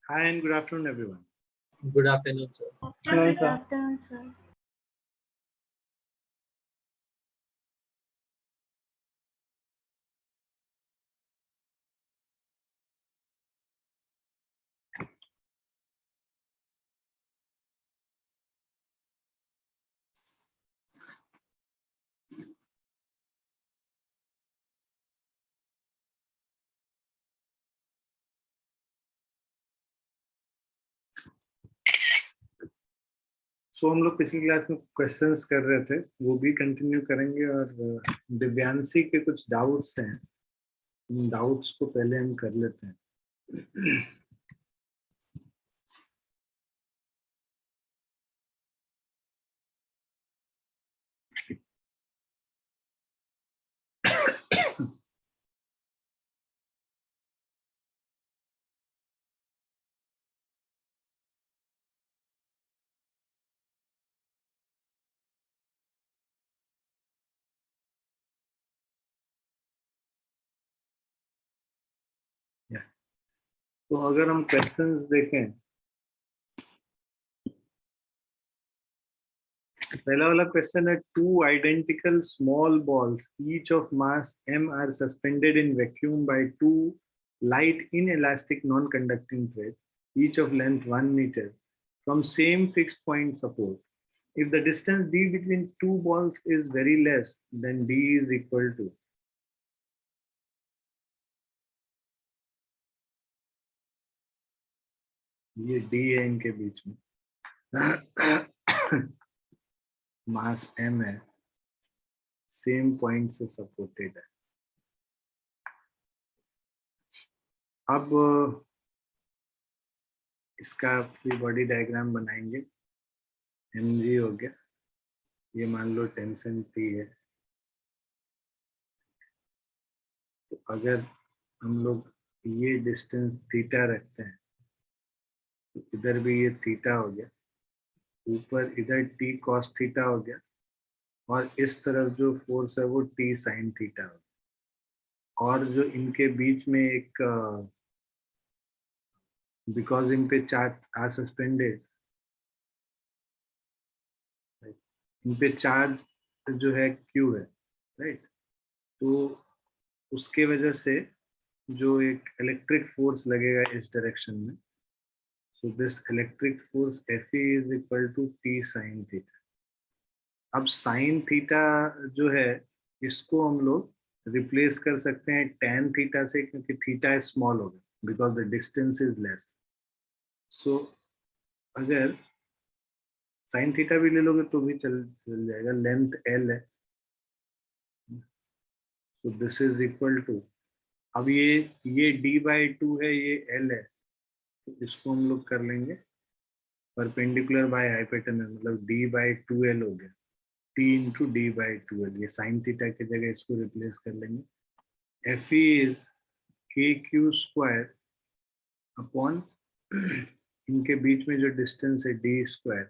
Hi and good afternoon, everyone. Good afternoon, sir. Hello, sir. Afternoon, sir. सो हम लोग पिछली class में questions कर रहे थे, वो भी कंटिन्यू करेंगे और दिव्यांशी के कुछ डाउट्स हैं, उन डाउट्स को पहले हम कर लेते हैं। तो अगर हम क्वेश्चंस देखें, पहला वाला क्वेश्चन है, two identical small balls each of mass m are suspended in vacuum by two light inelastic non-conducting threads, each of length 1 meter, from same fixed point support. If the distance d between two balls is very less, then d is equal to, ये d है इनके बीच में, मास m है, same point से supported है। अब इसका फ्री बॉडी डायग्राम बनाएंगे। mg हो गया, ये मान लो टेंशन T है, तो अगर हम लोग ये डिस्टेंस थीटा रखते हैं तो इधर भी ये थीटा हो गया, ऊपर इधर T cos थीटा हो गया, और इस तरफ जो फोर्स है वो T sin थीटा हो गया। और जो इनके बीच में एक, बिकॉज इन पे चार्ज आर सस्पेंडेड, इन पे चार्ज जो है Q है, राइट, तो उसके वजह से जो एक इलेक्ट्रिक फोर्स लगेगा इस डायरेक्शन में, so this electric force Fe is equal to T sin theta. अब sin थीटा जो है इसको हम लोग रिप्लेस कर सकते हैं tan थीटा से, क्योंकि थीटा स्मॉल होगा because the distance is less. So अगर sin थीटा भी ले लोगे तो भी चल जाएगा, लेंथ L है, so this is equal to, अब ये d/2 है, ये L है, तो इसको हम लोग कर लेंगे परपेंडिकुलर बाय हाइपोटेनस, मतलब d/2L हो गया, t इंटू d/2L, ये साइन थीटा की जगह इसको रिप्लेस कर लेंगे। Fe is kq square upon इनके बीच में जो डिस्टेंस है d square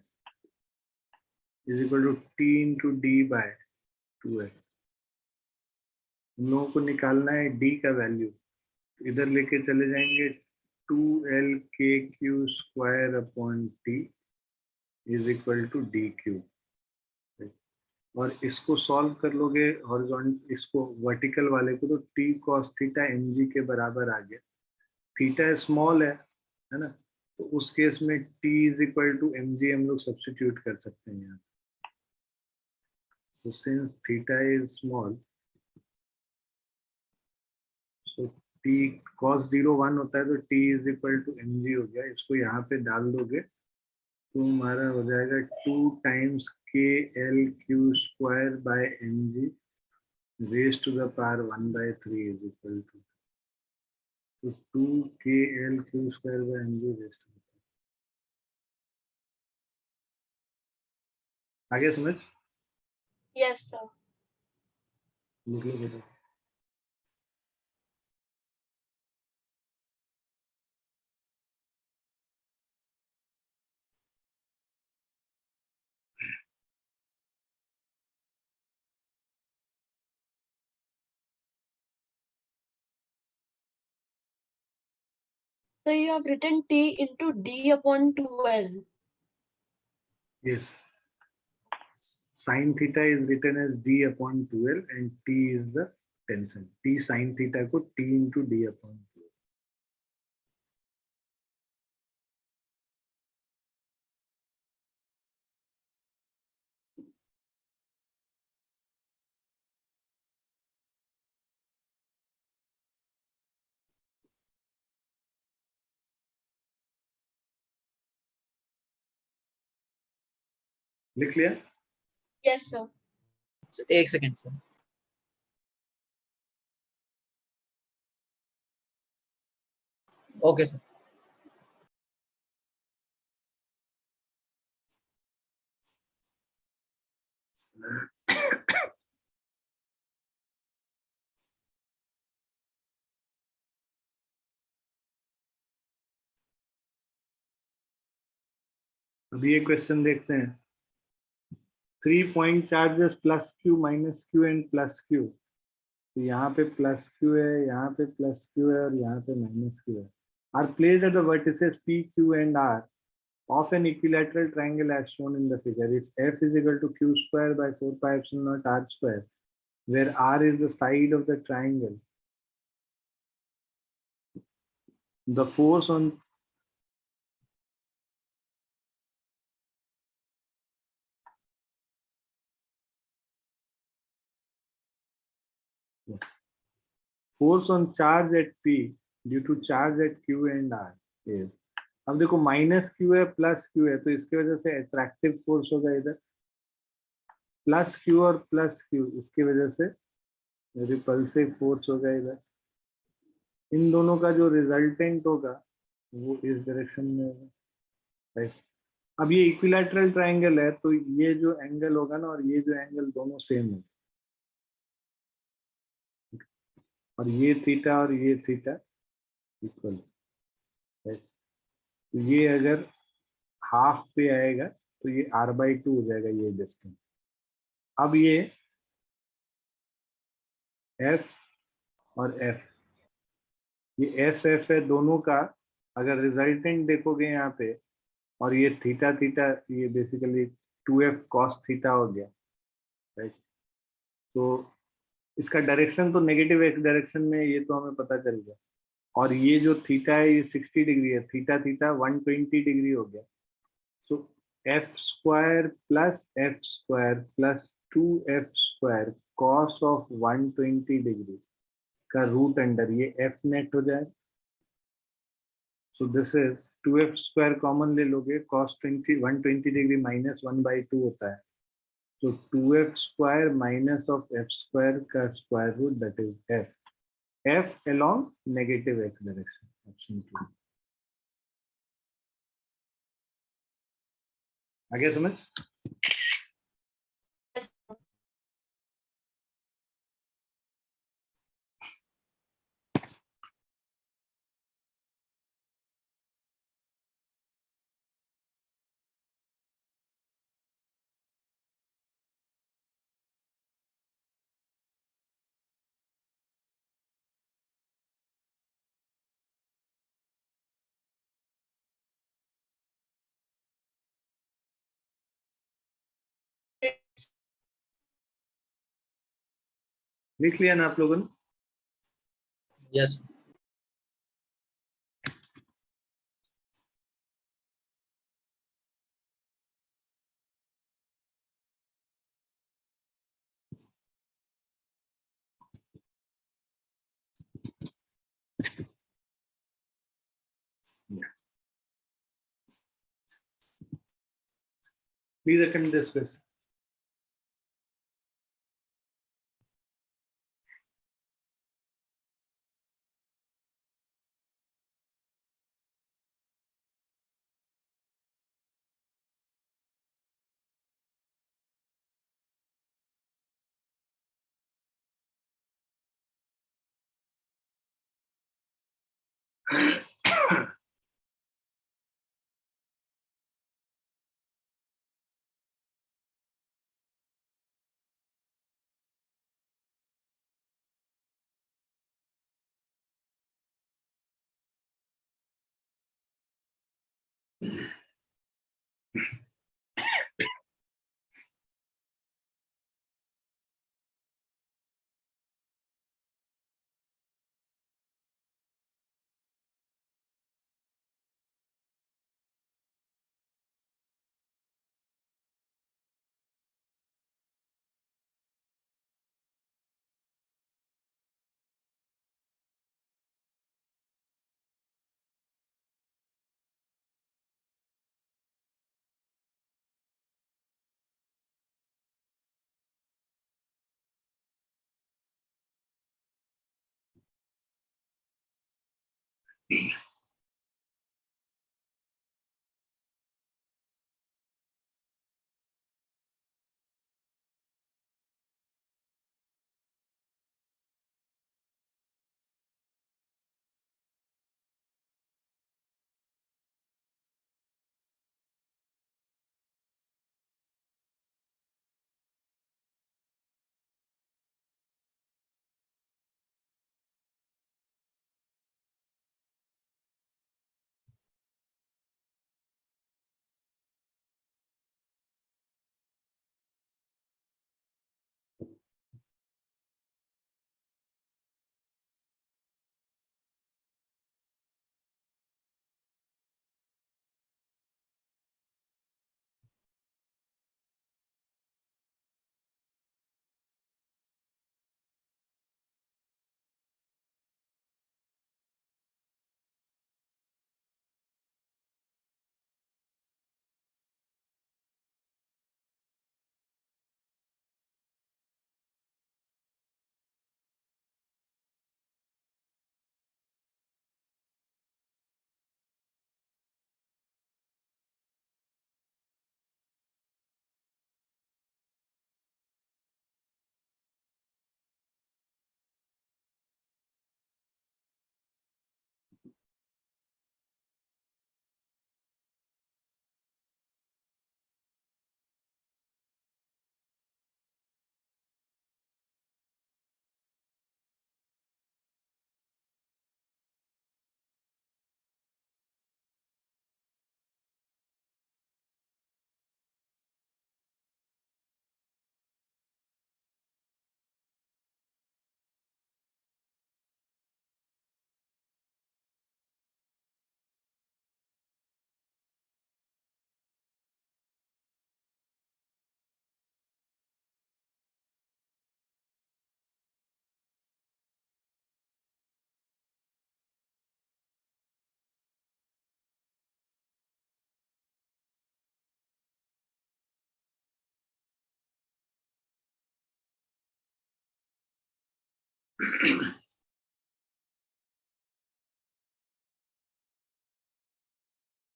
is equal to t into d/2L। हम लोगों को निकालना है d का वैल्यू, इधर लेके चले जाएंगे, 2L kq square upon t is equal to dq, और इसको सॉल्व कर लोगे हॉरिजॉन्टल, इसको वर्टिकल वाले को, तो t cos थीटा mg के बराबर आ गया। थीटा स्मॉल है ना, तो उस केस में t is equal to mg हम लोग सब्स्टिट्यूट कर सकते हैं यहाँ। So since theta is small, so t cos 0 1 होता है, तो t is equal to mg हो गया। इसको यहाँ पे डाल दोगे तो हमारा हो जाएगा 2 times KL/Q square by mg raised to the power 1/3 is equal to, so 2 KL/Q square by mg raised to the power। आगे समझ? Yes, sir. लिख लो बेटा। So you have written T into D upon 2L. Yes. Sin theta is written as D upon 2L and T is the tension. T sin theta को T into D upon 2L. लिख लिया? Yes, sir. एक second sir. Okay sir. अभी ये question देखते हैं. 3 point charges plus q minus q and plus q. तो यहाँ पे प्लस क्यू है, यहाँ पे प्लस क्यू है और यहाँ पे माइनस क्यू है. Are placed at the vertices p q and r of an equilateral triangle as shown in the figure. If f is equal to q square by 4 pi epsilon naught r square, where r is the side of the triangle, the force on charge at p due to charge at q and r is. अब देखो minus q है plus Q है, तो इसकी वजह से attractive force होगा इधर, प्लस क्यू और प्लस क्यू इसकी वजह से रिपल्सिव फोर्स होगा इधर. इन दोनों का जो रिजल्टेंट होगा वो इस डायरेक्शन में होगा, राइट. अब ये इक्विलैटरल ट्रायंगल है तो ये जो एंगल होगा ना और ये जो एंगल दोनों सेम है, और ये थीटा और ये थीटा इक्वल, राइट. तो ये अगर हाफ पे आएगा तो ये r/2 हो जाएगा ये डिस्टेंस. अब ये f और f, ये एस एफ है दोनों का. अगर रिजल्टेंट देखोगे यहाँ पे, और ये थीटा थीटा, ये बेसिकली 2f cos थीटा हो गया, राइट. तो इसका डायरेक्शन तो नेगेटिव एक्स डायरेक्शन में, ये तो हमें पता चल गया. और ये जो थीटा है ये 60 डिग्री है, थीटा थीटा 120 डिग्री हो गया. So F square plus 2f² cos of 120 degree का रूट अंडर ये एफ नेट हो जाए. सो दिस इज 2f² कॉमन ले लोगे, cos 120 डिग्री माइनस 1/2 होता है. So 2f² minus of f² का square root, that is f. F along negative x direction. Option 2. आगे समझ? Yes, sir. लिख लिया ना आप लोगों ने? Yes. Please attempt this question.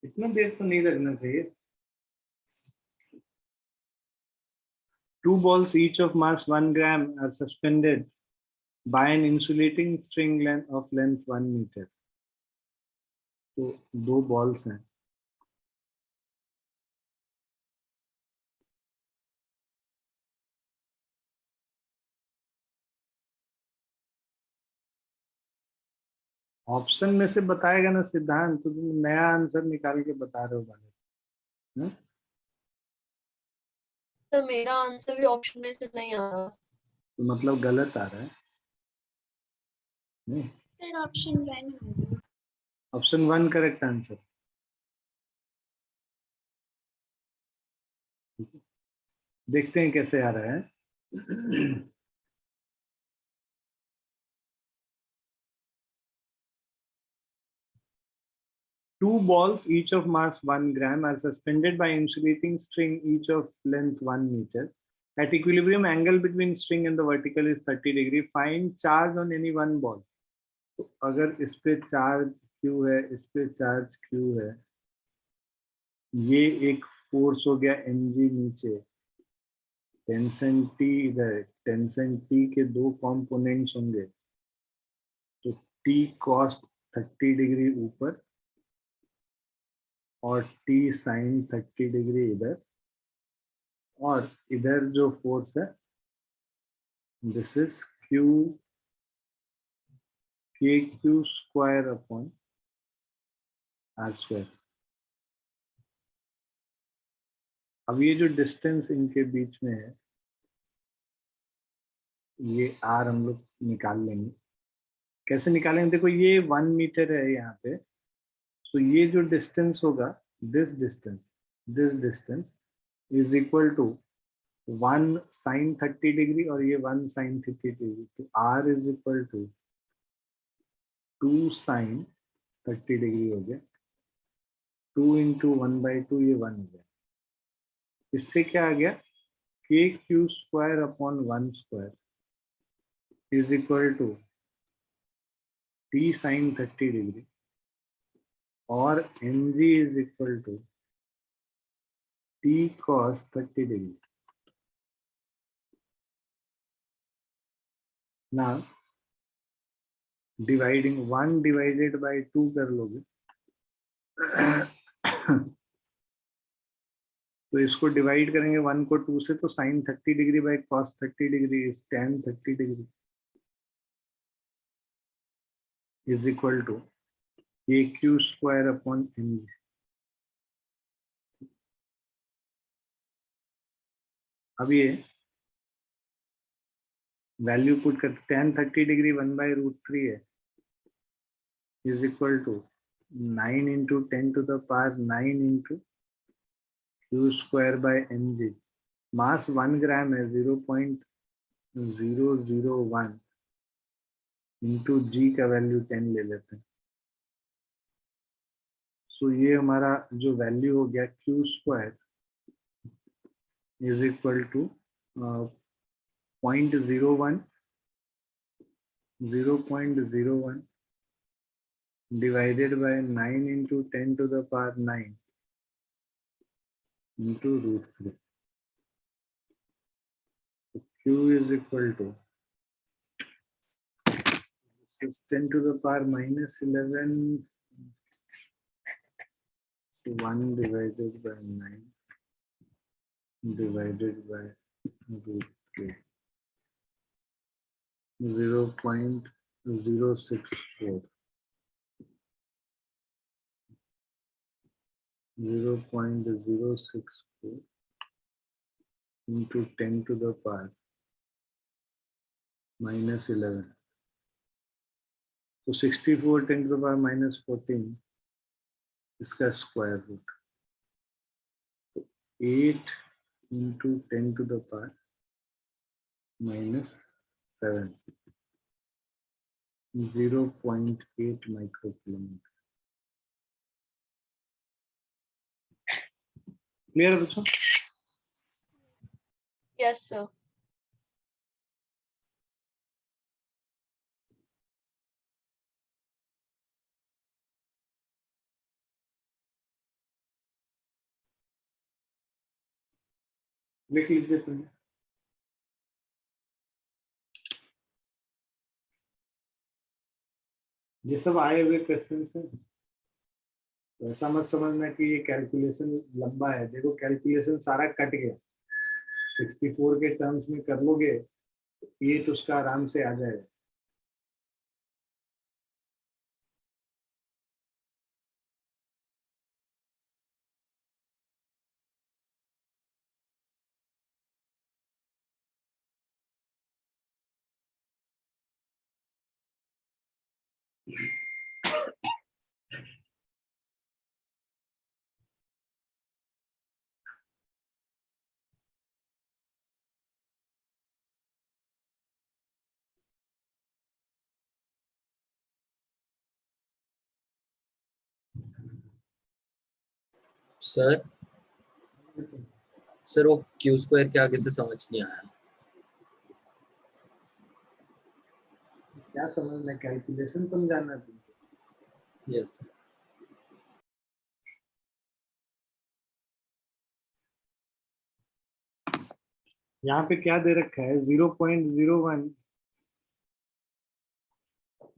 इतना देर तो नहीं लगना चाहिए. Two balls each of mass 1 gram are suspended by an insulating string length of length 1 meter. तो दो balls हैं. ऑप्शन में से बताएगा ना सिद्धांत, तो तुम नया आंसर निकाल के बता रहे हो वाले. सर मेरा आंसर भी ऑप्शन में से नहीं आ रहा. तो मतलब गलत आ रहा है. नहीं, सर ऑप्शन 1 होगा. Option 1 correct answer. देखते हैं कैसे आ रहा है. Two balls, each of mass 1 gram, are suspended by insulating string, each of length 1 meter. At equilibrium, angle between string and the vertical is 30 degree. Find charge on any one ball. तो अगर इस पे charge Q है, इस पे charge Q है, ये एक फोर्स हो गया mg नीचे, टेंशन T इधर, टेंशन T के दो कंपोनेंट्स होंगे, तो T cos 30 डिग्री ऊपर और T sin 30 डिग्री इधर, और इधर जो फोर्स है this is Q KQ square upon R square. अब ये जो डिस्टेंस इनके बीच में है ये r हम लोग निकाल लेंगे। कैसे निकालेंगे? देखो ये 1 मीटर है यहाँ पे, तो ये जो डिस्टेंस होगा this distance is equal to 1 sine 30 degree और ये 1 साइन 30 डिग्री, तो r is equal to 2 sine 30 degree हो गया, 2 इंटू 1/2 ये 1 हो गया। इससे क्या आ गया k q square upon 1 square is equal to t sine 30 degree और mg is equal to t cos 30 degree. Now dividing 1 divided by 2 कर लोगे तो इसको डिवाइड करेंगे 1 को 2 से, तो sine 30 degree by cos 30 degree is tan 30 degree is equal to a q square upon m g. अब ये वैल्यू पुट कर tan 30 डिग्री 1/√3 है is equal to 9 into 10 to the power 9 into q square by m g. Mass 1 gram है, 0.001 into जी का value 10 ले लेते हैं। सो ये हमारा जो वैल्यू हो गया q square is equal to 0.01 divided by 9 into 10 to the power 9 into √3. So Q is equal to 10 to the power minus 11 1 divided by 9 divided by √3 0.064 0.064 into 10 to the power minus 11. So 64 10 to the power minus 14 इसका square root, 8 into 10 to the power minus 7 0.8 microkilometre. Clear है बच्चों? Yes, sir. लिख लीजिए तुम। ये सब आए हुए क्वेश्चन है, तो ऐसा मत समझना कि ये कैलकुलेशन लंबा है। देखो कैलकुलेशन सारा कट गया, 64 के टर्म्स में कर लोगे, 8 उसका आराम से आ जाएगा। सर सर वो क्यू स्क्वायर के आगे से समझ नहीं आया। क्या समझना, कैलकुलेशन समझाना है तुमको। यस यहाँ पे क्या दे रखा है 0.01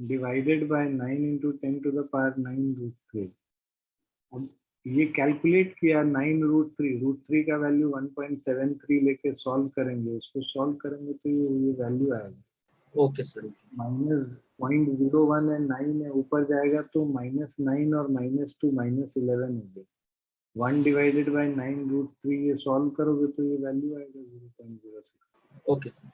divided by 9 into 10 to the power 9√3। अब ये कैलकुलेट किया 9√3 का वैल्यू 1.73 लेके सॉल्व करेंगे, उसको सॉल्व करेंगे तो ये वैल्यू आएगा। Okay sir. -0.01 है, 9 है, ऊपर जाएगा तो -9 और -2 -11 हो गया। 1 डिवाइडेड बाय 9√3 ये सॉल्व करोगे तो ये वैल्यू आएगा 0.06। Okay sir.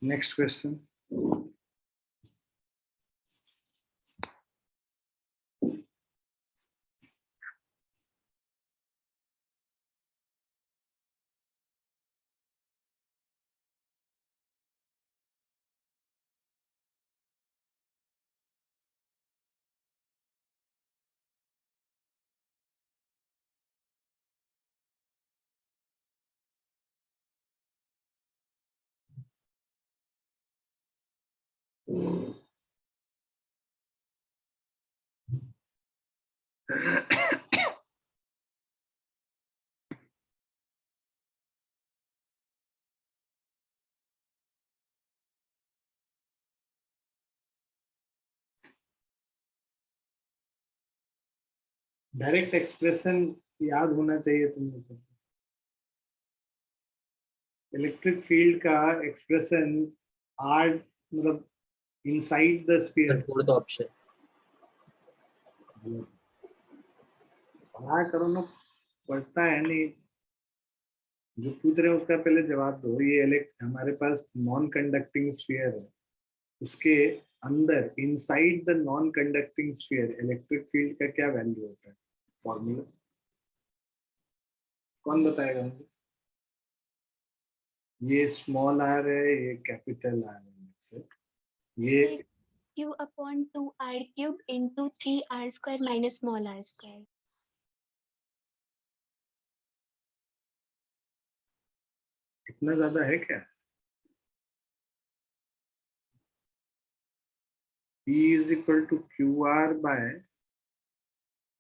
Next question. Direct expression याद होना चाहिए तुम लोग को। इलेक्ट्रिक फील्ड का एक्सप्रेशन आर मतलब inside the sir sphere. Fourth option. पढ़ा करो ना, पढ़ता है नहीं। जो पूछ रहे हैं उसका पहले जवाब दो। ये हमारे पास नॉन कंडक्टिंग स्फीयर है, उसके अंदर inside the non conducting sphere electric field का क्या वैल्यू होता है? फॉर्मूला कौन बताएगा मुझे? ये स्मॉल आर है, ये कैपिटल आर है। ये Q upon 2r cube into 3r square minus small r square. इतना ज्यादा है क्या? E is equal to QR by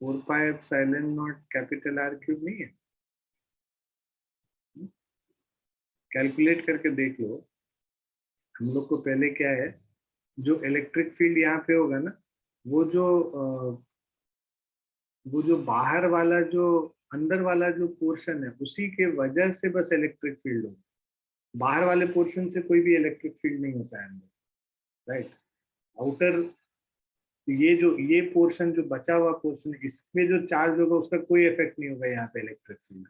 4 pi epsilon naught capital R cube नहीं है? कैलकुलेट करके देख लो। हम लोग को पहले क्या है, जो इलेक्ट्रिक फील्ड यहाँ पे होगा ना, वो जो बाहर वाला जो अंदर वाला जो पोर्शन है उसी के वजह से बस इलेक्ट्रिक फील्ड होगा। बाहर वाले पोर्शन से कोई भी इलेक्ट्रिक फील्ड नहीं होता है अंदर, राइट। आउटर ये पोर्शन जो बचा हुआ पोर्शन है, इसमें जो चार्ज होगा उसका कोई इफेक्ट नहीं होगा यहाँ पे इलेक्ट्रिक फील्ड।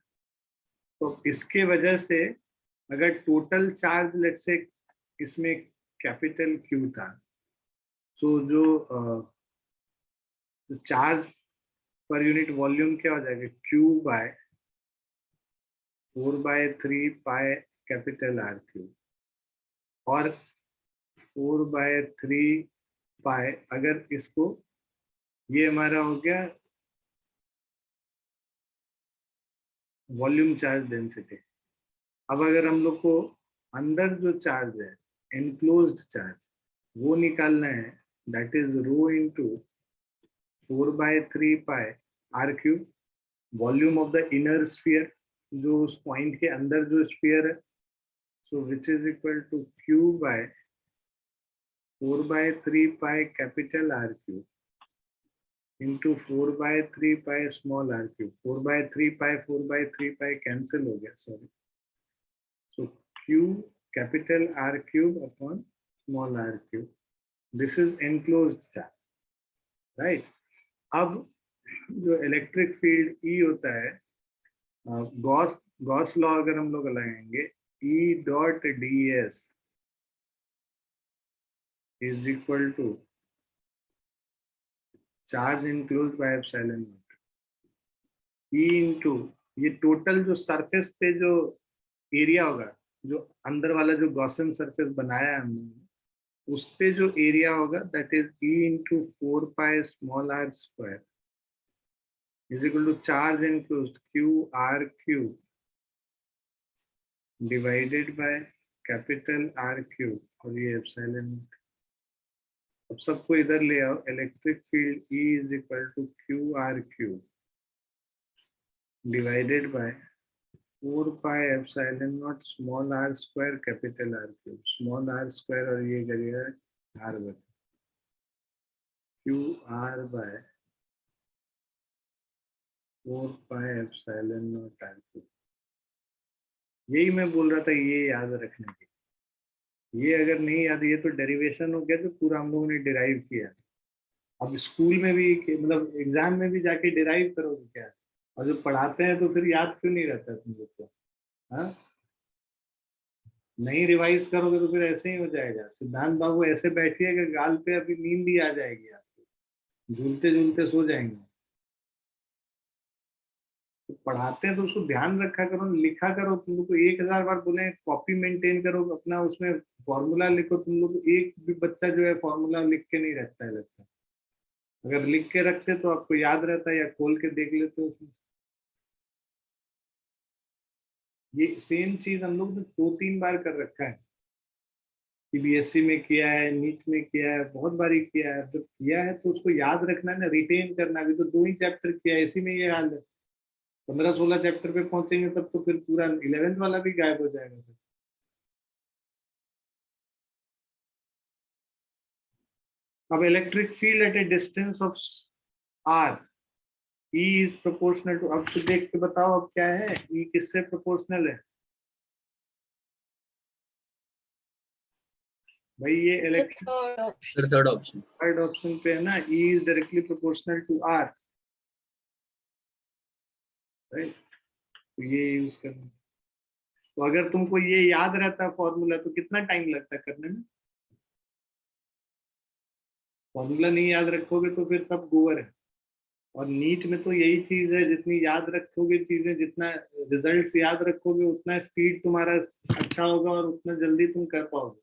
तो इसके वजह से अगर टोटल चार्ज लेट से इसमें कैपिटल क्यू था, तो जो चार्ज पर यूनिट वॉल्यूम क्या हो जाएगा? Q by 4/3 pi capital are cube. और 4/3 पाई, अगर इसको, ये हमारा हो गया वॉल्यूम चार्ज डेंसिटी। अब अगर हम लोग को अंदर जो चार्ज है, एनक्लोज्ड चार्ज, वो निकालना है, that is rho into 4/3 pi r cube, volume of the inner sphere, जो उस पॉइंट के अंदर जो स्फीयर है, so which is equal to q by 4/3 pi capital are cube into 4/3 pi small r cube. 4/3 pi cancel हो गया, sorry. So Q capital R cube upon small r cube. This is enclosed charge, right? अब जो electric field E होता है, Gauss law अगर हम लोग लगाएंगे, E dot ds is equal to charge enclosed by epsilon naught E into ये total जो सरफेस पे जो एरिया होगा, जो अंदर वाला जो गॉसन सरफेस बनाया है हमने, उस पे जो एरिया होगा, that is E into 4 pi small r square is equal to charge enclosed q r cube divided by capital are cube, और ये एप्सिलॉन। अब सबको इधर ले आओ। Electric field E is equal to q r cube divided by 4 pi epsilon naught small r square capital are cube. Small r square और ये करिएगा आर बचा, q r by 4 pi epsilon not are cube. यही मैं बोल रहा था, ये याद रखने की। ये अगर नहीं याद, ये तो डेरिवेशन हो गया जो पूरा हम लोगों ने डिराइव किया। अब स्कूल में भी मतलब एग्जाम में भी जाके डिराइव करोगे क्या? और जो पढ़ाते हैं तो फिर याद क्यों नहीं रहता तुम लोग को? हाँ, नहीं रिवाइज करोगे तो फिर ऐसे ही हो जाएगा। सिद्धांत बाबू ऐसे बैठिएगा गाल पे, अभी नींद ही आ जाएगी आपको, झूलते झूलते सो जाएंगे। तो पढ़ाते हैं तो उसको ध्यान रखा करो, लिखा करो। तुम लोग को 1000 बार बोले कॉपी मेंटेन करो अपना, उसमें फॉर्मूला लिखो। तुम लोग एक भी बच्चा जो है फॉर्मूला लिख के नहीं रखता है लगता है। अगर लिख के रखते तो आपको याद रहता है, या खोल के देख लेते उसमें। ये सेम चीज हम लोग ने 2-3 बार कर रखा है। सीबीएसई में किया है, नीट में किया है, बहुत बारी किया है। जब किया है तो उसको याद रखना है ना, रिटेन करना। अभी तो 2 ही चैप्टर किया है, इसी में ये हाल है। 15-16 चैप्टर पे पहुंचेंगे तब तो फिर पूरा 11th वाला भी गायब हो जाएगा फिर। अब electric field at a distance of r, E is proportional to, अब तो देख के बताओ अब क्या है, ई किससे प्रोपोर्शनल है भाई? ये The electric third option. Sir third option. Third option पे है ना, E is directly proportional to R, right? तो ये यूज करना। तो अगर तुमको ये याद रहता फॉर्मूला तो कितना टाइम लगता करने में? फॉर्मूला नहीं याद रखोगे तो फिर सब गोबर है। और नीट में तो यही चीज है, जितनी याद रखोगे चीजें, जितना रिजल्ट्स याद रखोगे, उतना स्पीड तुम्हारा अच्छा होगा और उतना जल्दी तुम कर पाओगे।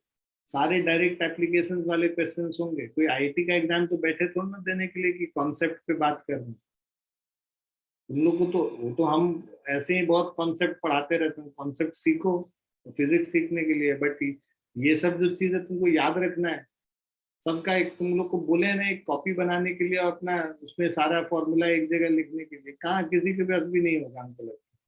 सारे डायरेक्ट एप्लीकेशंस वाले क्वेश्चंस होंगे। कोई आईआईटी का एग्जाम तो बैठे थोड़ा ना देने के लिए कि कॉन्सेप्ट पे बात कर रहे हैं। तुम लोग को तो वो तो हम ऐसे ही बहुत कॉन्सेप्ट पढ़ाते रहते हैं, कॉन्सेप्ट सीखो फिजिक्स सीखने के लिए। बट ये सब जो चीज है तुमको याद रखना है सबका। एक तुम लोग को बोले ना एक कॉपी बनाने के लिए और अपना उसमें सारा फॉर्मूला एक जगह लिखने के लिए, कहाँ किसी के पास भी नहीं होगा हमको लगता है।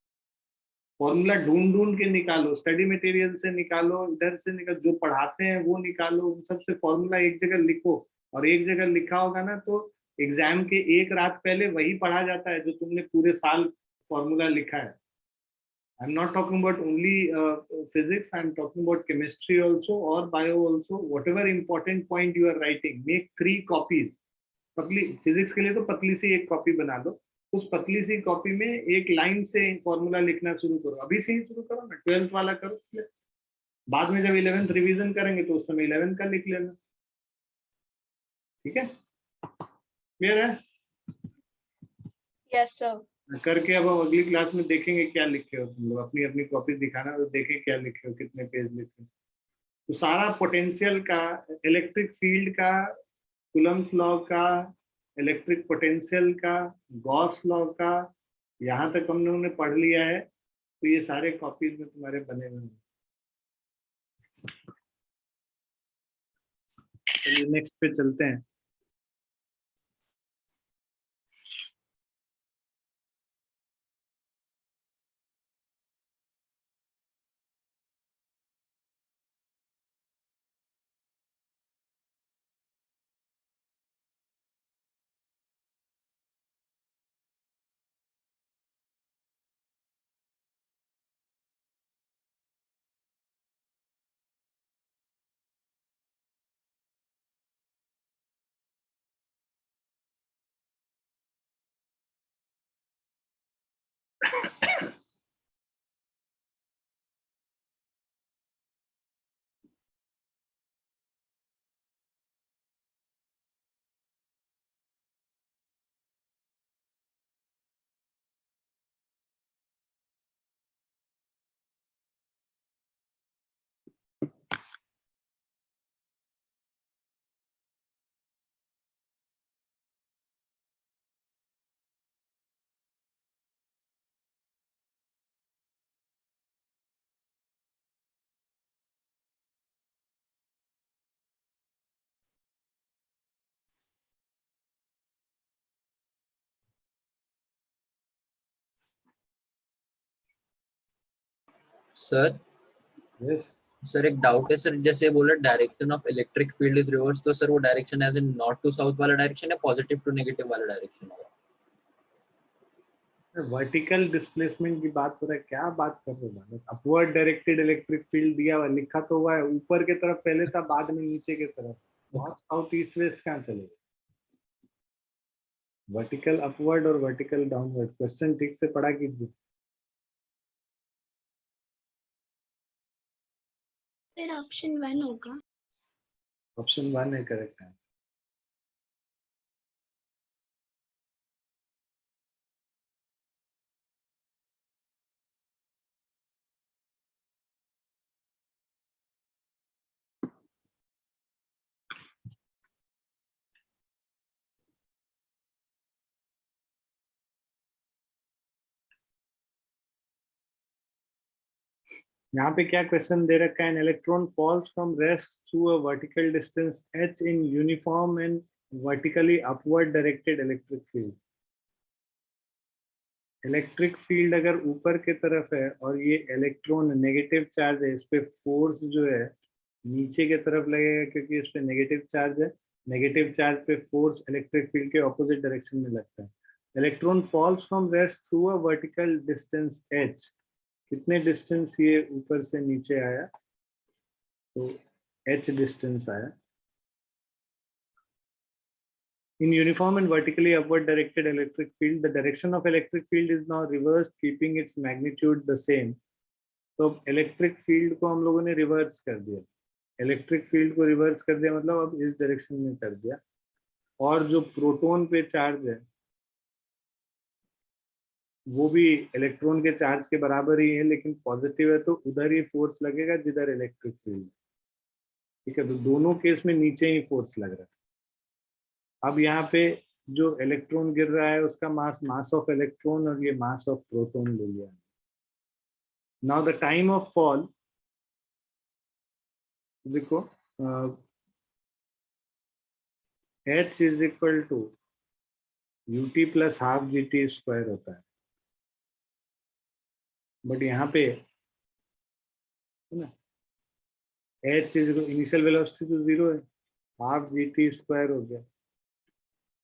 फॉर्मूला ढूंढ ढूंढ के निकालो, स्टडी मटेरियल से निकालो, इधर से निकालो, जो पढ़ाते हैं वो निकालो, उन सबसे फॉर्मूला एक जगह लिखो। और एक जगह लिखा होगा ना तो एग्जाम के एक रात पहले वही पढ़ा जाता है जो तुमने पूरे साल फॉर्मूला लिखा है। I'm not talking about only physics. I'm talking about chemistry also or bio also. Whatever important point you are writing, make 3 copies. पतली फिजिक्स के लिए तो पतली सी एक कॉपी बना दो। उस पतली सी कॉपी में एक लाइन से फॉर्मूला लिखना शुरू करो। अभी से ही शुरू करो ना, 12th वाला करो। बाद में जब 11th रिवीजन करेंगे तो उस समय 11th का लिख लेना। ठीक है, क्लियर है? Yes, sir. करके अब अगली क्लास में देखेंगे क्या लिखे हो तुम लोग। अपनी अपनी कॉपी दिखाना तो देखें क्या लिखे हो, कितने पेज लिखे हो। तो सारा पोटेंशियल का, इलेक्ट्रिक फील्ड का, कूलम्स लॉ का, इलेक्ट्रिक पोटेंशियल का, गॉस लॉ का, यहाँ तक हम लोगों ने पढ़ लिया है। तो ये सारे कॉपीज में तुम्हारे बने हुए हैं। चलिए नेक्स्ट पे चलते हैं। सर यस, सर एक डाउट है सर, जैसे बोला direction of electric field is reverse, तो सर वो direction as in north to south वाला डायरेक्शन है, पॉजिटिव टू नेगेटिव वाला डायरेक्शन होगा? वर्टिकल डिस्प्लेसमेंट की बात हो रहा है, क्या बात कर रहे हो? अपवर्ड डायरेक्टेड इलेक्ट्रिक फील्ड दिया हुआ, लिखा तो हुआ है ऊपर की तरफ पहले था, बाद में नीचे की तरफ। नॉर्थ साउथ ईस्ट वेस्ट कहाँ चलेगा? वर्टिकल अपवर्ड और वर्टिकल डाउनवर्ड। क्वेश्चन ठीक से पढ़ा कीजिए। फिर ऑप्शन 1 होगा। ऑप्शन 1 है करेक्ट आंसर। यहाँ पे क्या क्वेश्चन दे रखा है? An electron falls from rest through a vertical distance h in uniform and vertically upward directed electric field. Electric field अगर ऊपर की तरफ है और ये इलेक्ट्रॉन नेगेटिव चार्ज है, इस पे फोर्स जो है नीचे की तरफ लगेगा, क्योंकि इस पे नेगेटिव चार्ज है। नेगेटिव चार्ज पे फोर्स इलेक्ट्रिक फील्ड के ऑपोजिट डायरेक्शन में लगता है। Electron falls from rest through a vertical distance h। कितने डिस्टेंस ये ऊपर से नीचे आया? तो h डिस्टेंस आया। In uniform and vertically upward directed electric field, the direction of electric field is now reversed, keeping its magnitude the same. तो electric field को हम लोगों ने रिवर्स कर दिया। इलेक्ट्रिक फील्ड को रिवर्स कर दिया मतलब अब इस डायरेक्शन में कर दिया। और जो प्रोटॉन पे चार्ज है वो भी इलेक्ट्रॉन के चार्ज के बराबर ही है, लेकिन पॉजिटिव है तो उधर ही फोर्स लगेगा जिधर इलेक्ट्रिक फील्ड। ठीक है, तो दोनों केस में नीचे ही फोर्स लग रहा है। अब यहाँ पे जो इलेक्ट्रॉन गिर रहा है उसका मास ऑफ इलेक्ट्रॉन और ये मास ऑफ प्रोटॉन ले लिया। Now the time of fall, देखो h is equal to ut plus half g t square होता है। बट यहाँ पे है ना, h इज इनिशियल वेलोसिटी तो 0 है, हाफ जी टी स्क्वायर हो गया।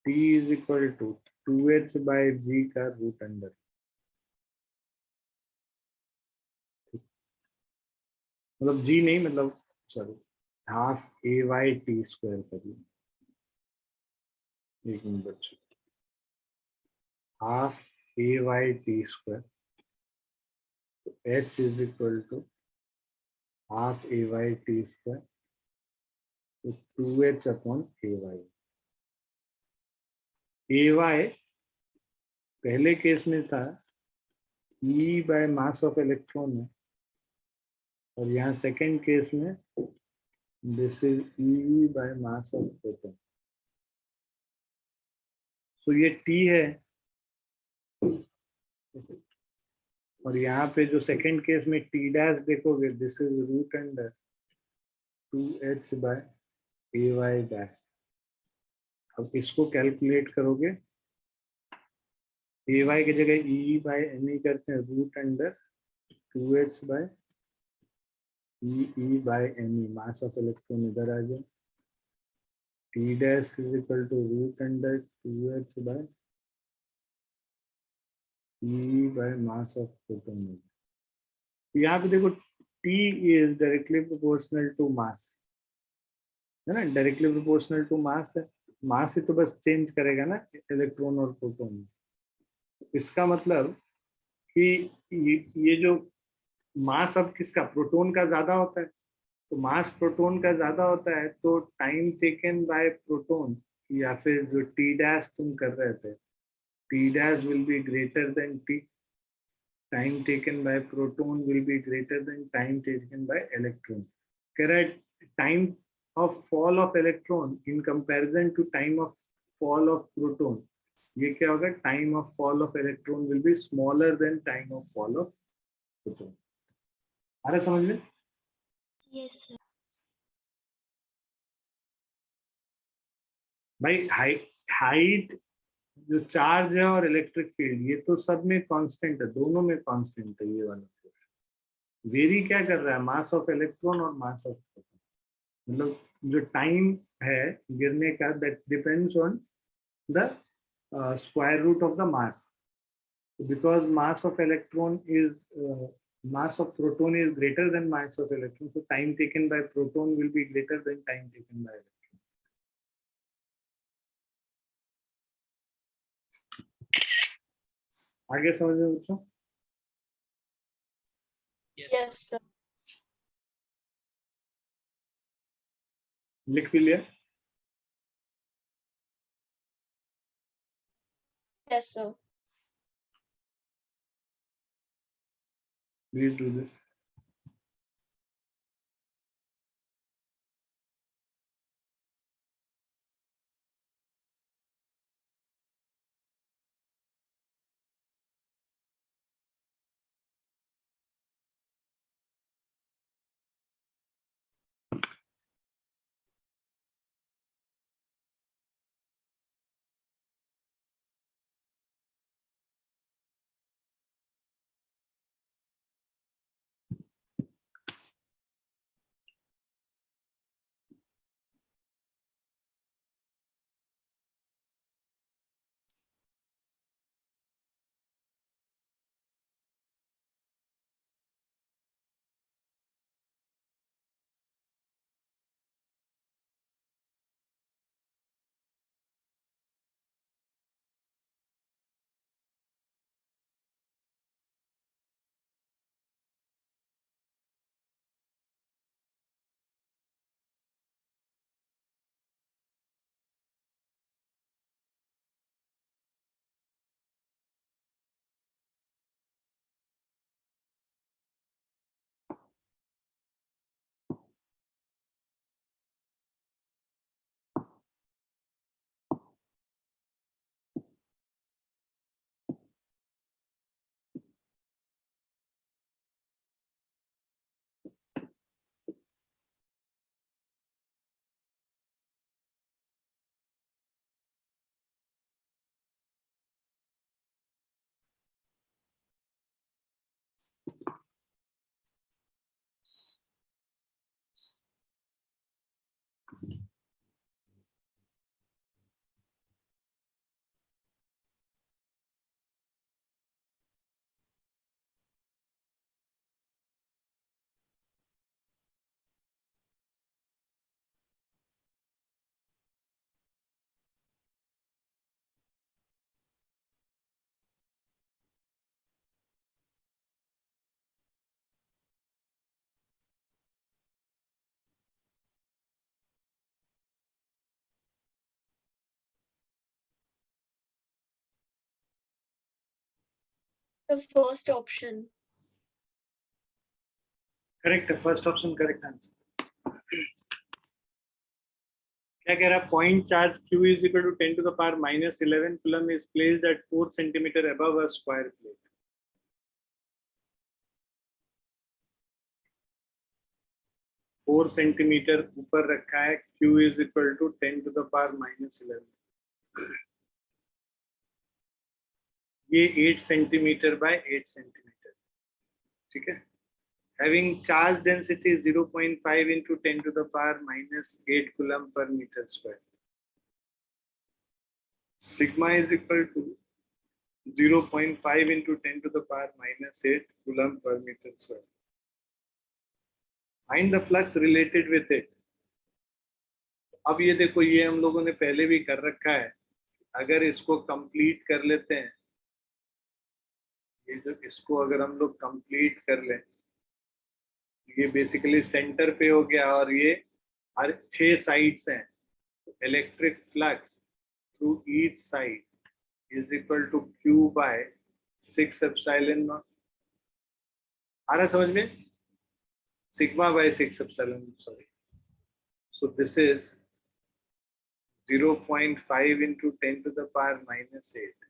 t is equal to 2h by g का रूट अंडर। मतलब g नहीं, मतलब sorry, half a y t square करिए। एक मिनट बच्चों, half a y t square, तो h is equal to half a y t square, तो 2h upon a y. A y पहले केस में था e by mass of electron है, और यहाँ सेकेंड केस में this is e by mass of proton. So ये t है, और यहाँ पे जो सेकेंड केस में टी डैश देखोगे, this is root under 2h by a y dash. अब इसको कैलकुलेट करोगे, ए वाई की जगह ई बाय एम ई करते हैं, root under 2h by e by m e, mass of electron इधर आ जाए। T dash is equal to root under 2h by e by mass of proton. यहाँ पे देखो T is directly proportional to mass, है ना, directly proportional to mass है। मास ही तो बस चेंज करेगा ना इलेक्ट्रॉन और प्रोटॉन। इसका मतलब कि ये जो मास अब किसका, प्रोटॉन का ज्यादा होता है, तो मास प्रोटॉन का ज्यादा होता है, तो टाइम टेकन बाय प्रोटॉन, या फिर जो टी डैश तुम कर रहे थे, T dash will be greater than T, time taken by proton will be greater than time taken by electron. Correct. Time of fall of electron in comparison to time of fall of proton, ये क्या होगा? Time of fall of electron will be smaller than time of fall of proton. आ रहा समझ में? Yes, sir. भाई height, जो charge है और इलेक्ट्रिक फील्ड, ये तो सब में कांस्टेंट है, दोनों में कांस्टेंट है। ये वाला वेरी क्या कर रहा है? मास ऑफ इलेक्ट्रॉन और मास ऑफ प्रोटॉन। मतलब जो टाइम है गिरने का, that depends on the square root of the mass. because mass of electron is mass of proton is greater than mass of electron, so time taken by proton will be greater than time taken by electron. आगे समझ में बच्चों? Yes, sir. लिख भी लिया? Yes, sir. Please do this. The first option. Correct. First option correct answer. क्या कह रहा है? Point charge Q is equal to 10 to the power minus 11 coulomb is placed at 4 centimeter above a square plate. 4 centimetre ऊपर रखा है. Q is equal to 10 to the power minus 11. ये 8 centimetre bye 8 centimetre. ठीक है. Having charge density 0.5 into 10 to the power minus 8 coulomb per meter square. Sigma is equal to 0.5 into 10 to the power minus 8 coulomb per meter square. Find the flux related with it. अब ये देखो, ये हम लोगों ने पहले भी कर रखा है. अगर इसको कंप्लीट कर लेते हैं, ये जो इसको अगर हम लोग कंप्लीट कर लें, ये बेसिकली सेंटर पे हो गया और ये हर 6 साइड्स हैं. Electric flux through each side is equal to Q by 6 epsilon naught. आ रहा समझ में? Sigma by 6 epsilon, sorry. So this is 0.5 into 10 to the power minus 8.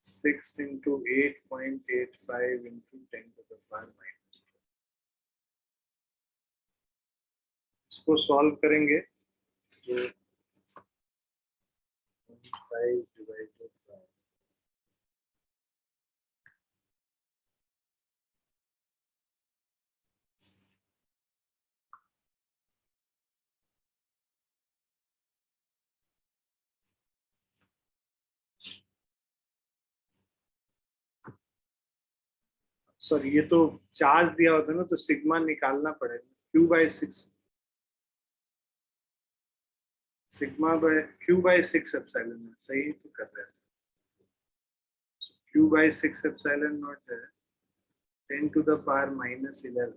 6 into 8.85 into 10 to the power minus 2. इसको solve करेंगे तो 5 divided by sorry ये तो charge दिया होता है ना, तो सिग्मा निकालना पड़ेगा, Q/6 Q/6 एप्सिलॉन नॉट, सही तो कर रहे हैं। Q/6 एप्सिलॉन नॉट है 10⁻⁻11।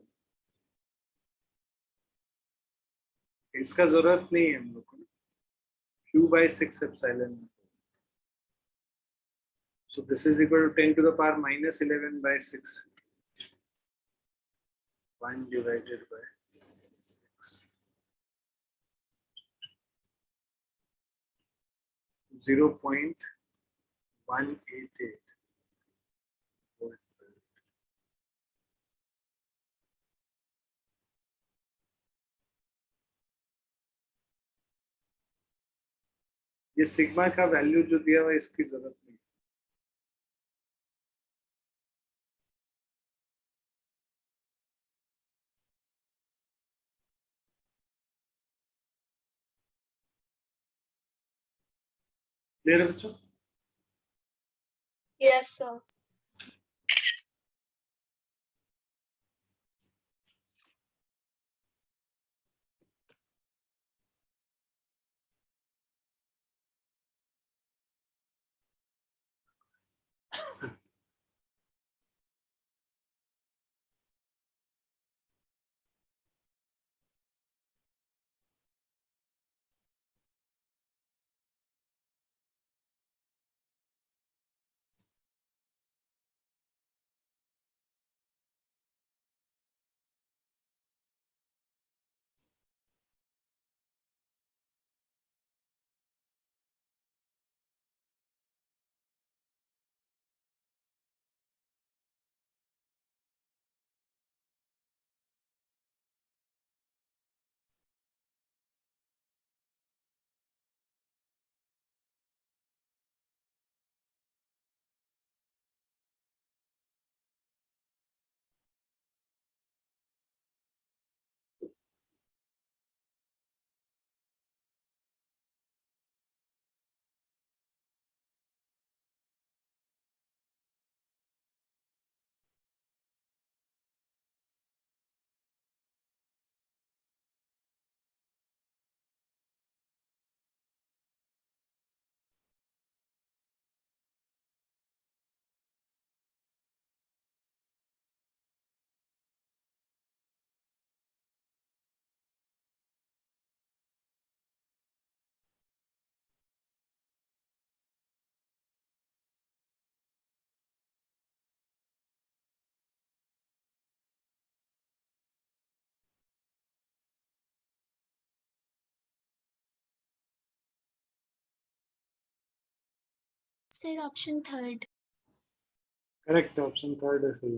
इसका जरूरत नहीं है हम लोग को, Q/6 epsilon not. So this is equal to 10⁻⁻11/6. 1 divided by 0.188. ये सिग्मा का वैल्यू जो दिया हुआ है इसकी जरूरत नहीं। क्लियर है बच्चों? Yes, sir. Sir, option third. Correct, option third है सही।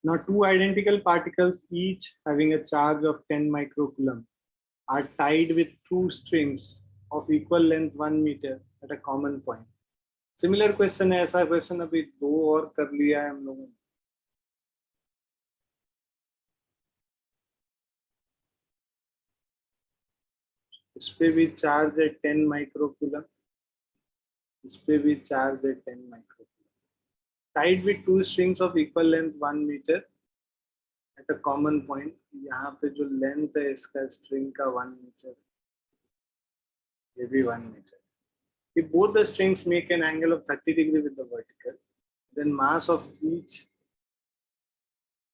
Now two identical particles each having a charge of 10 microcoulomb are tied with two strings of equal length 1 meter at a common point. Similar question है, ऐसा question अभी दो और कर लिया है हम लोगों ने। इस पे भी चार्ज है 10 माइक्रोकूलम इस पे भी चार्ज है 10 micro. Tied with two strings of equal length 1 metre at a common point. यहाँ पे जो लेंथ है इसका स्ट्रिंग का 1 मीटर, ये भी 1 metre. If both the strings make an angle of 30 degree with the vertical, then mass of each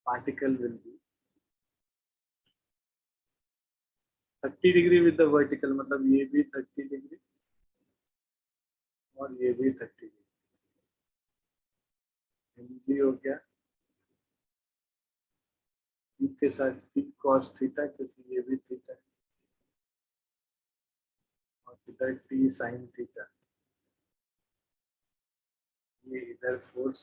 particle will be 30 degree with the vertical, मतलब ये भी 30 डिग्री और ये भी 30 डिग्री। mg हो गया p के साथ p cos थीटा, क्योंकि ये भी थीटा है, और इधर t sin थीटा। ये इधर force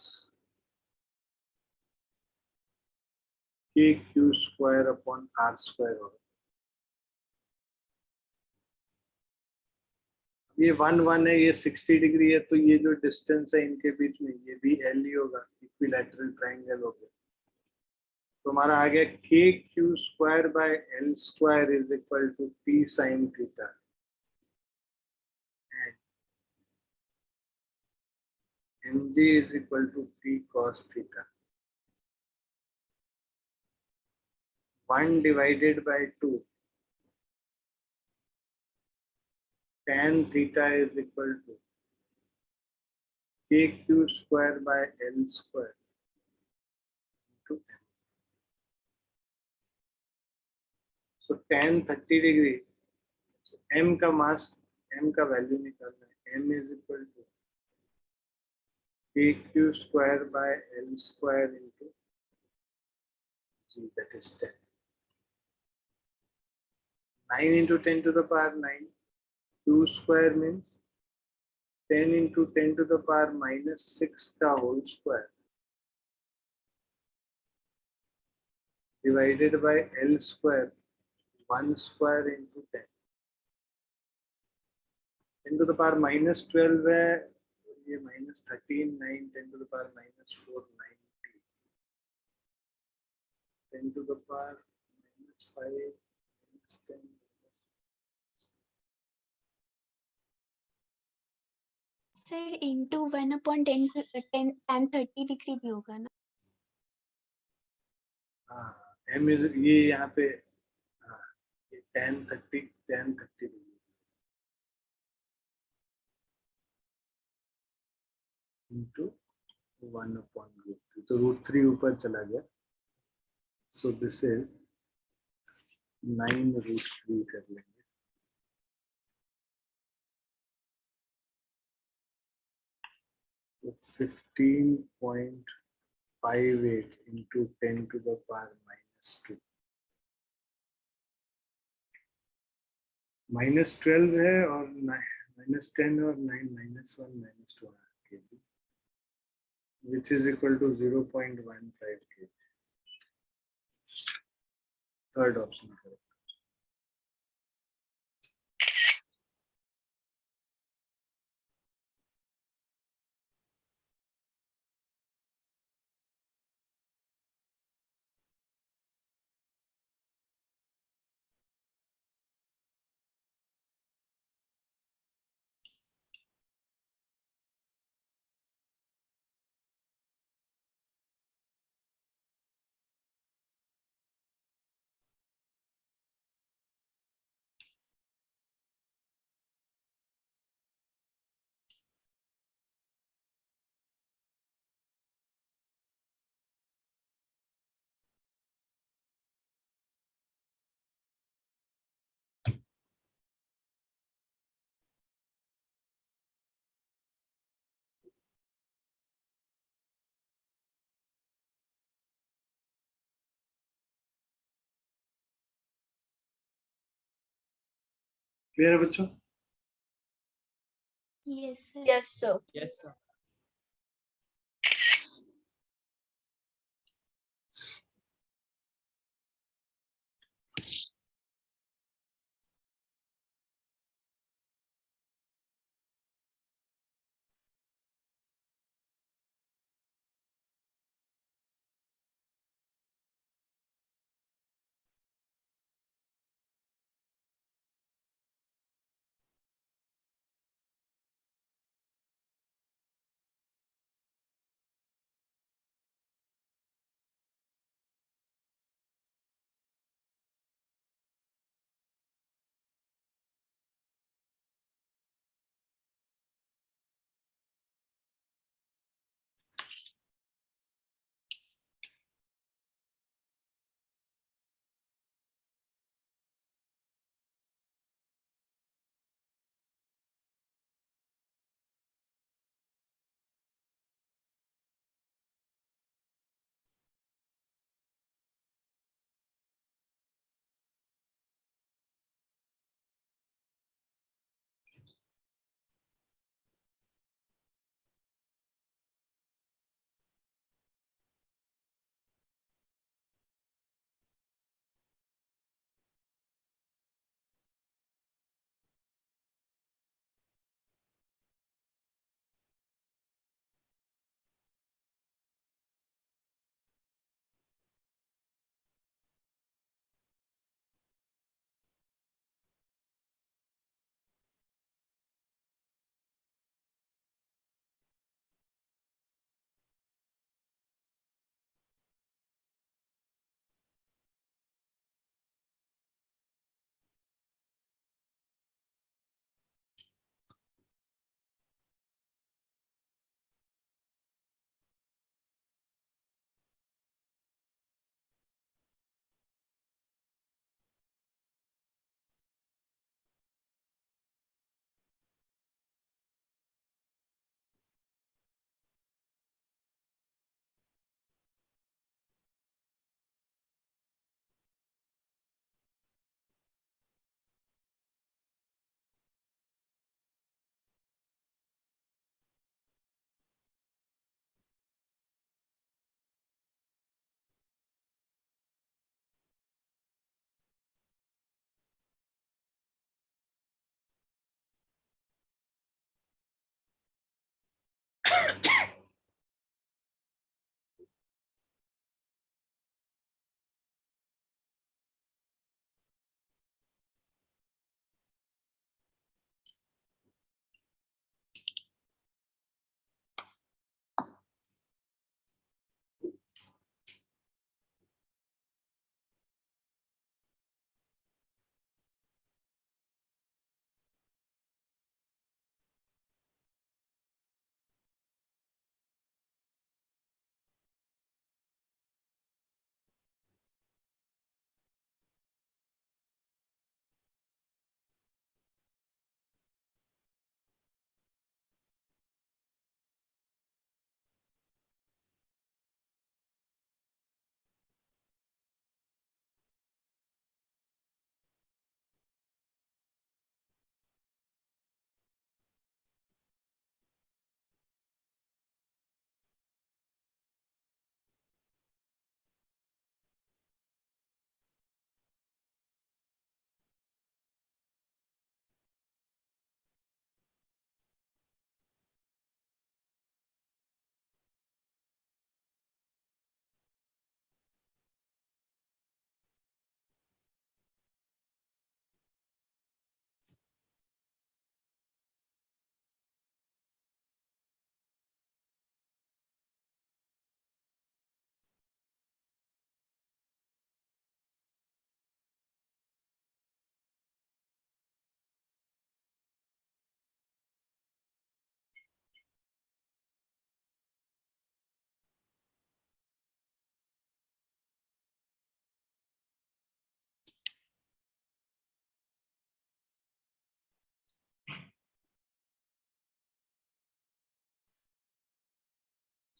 k q square upon r square होगा। ये 1 है, ये 60 डिग्री है, तो ये जो डिस्टेंस है इनके बीच में ये भी एल ही होगा, इक्विलैटरल ट्रायंगल हो गया। तो हमारा आ गया k q square by l square is equal to p sine theta and m g is equal to p cos theta. 1 divided by 2 tan theta is equal to kq square by l square into m. So tan 30 degree, so m का मास, m का value निकालना है, m is equal to kq square by l square into g, that is 10. 9 into 10 to the power 9, q square means 10 into 10 to the power minus 6 का whole square divided by L square 1 square into 10. 10 to the power minus 12 है, ये minus 13, 9, 10 to the power minus 4, 90. 10 to the power minus 5, minus 10. Sir into 1/10 tan 30 degree भी होगा ना? हाँ, m is ये यहाँ पे, हाँ, ये tan 30 डिग्री into 1/√3, तो √3 ऊपर चला गया, so this is 9√3 कर लेंगे। So 15.58 into 10 to the power minus 2, minus 12 है और minus 10 और 9, minus 1, minus 2 kg, which is equal to 0.15 kg. Third option correct. Clear है बच्चों? Yes sir. Yes, sir. Yes, sir.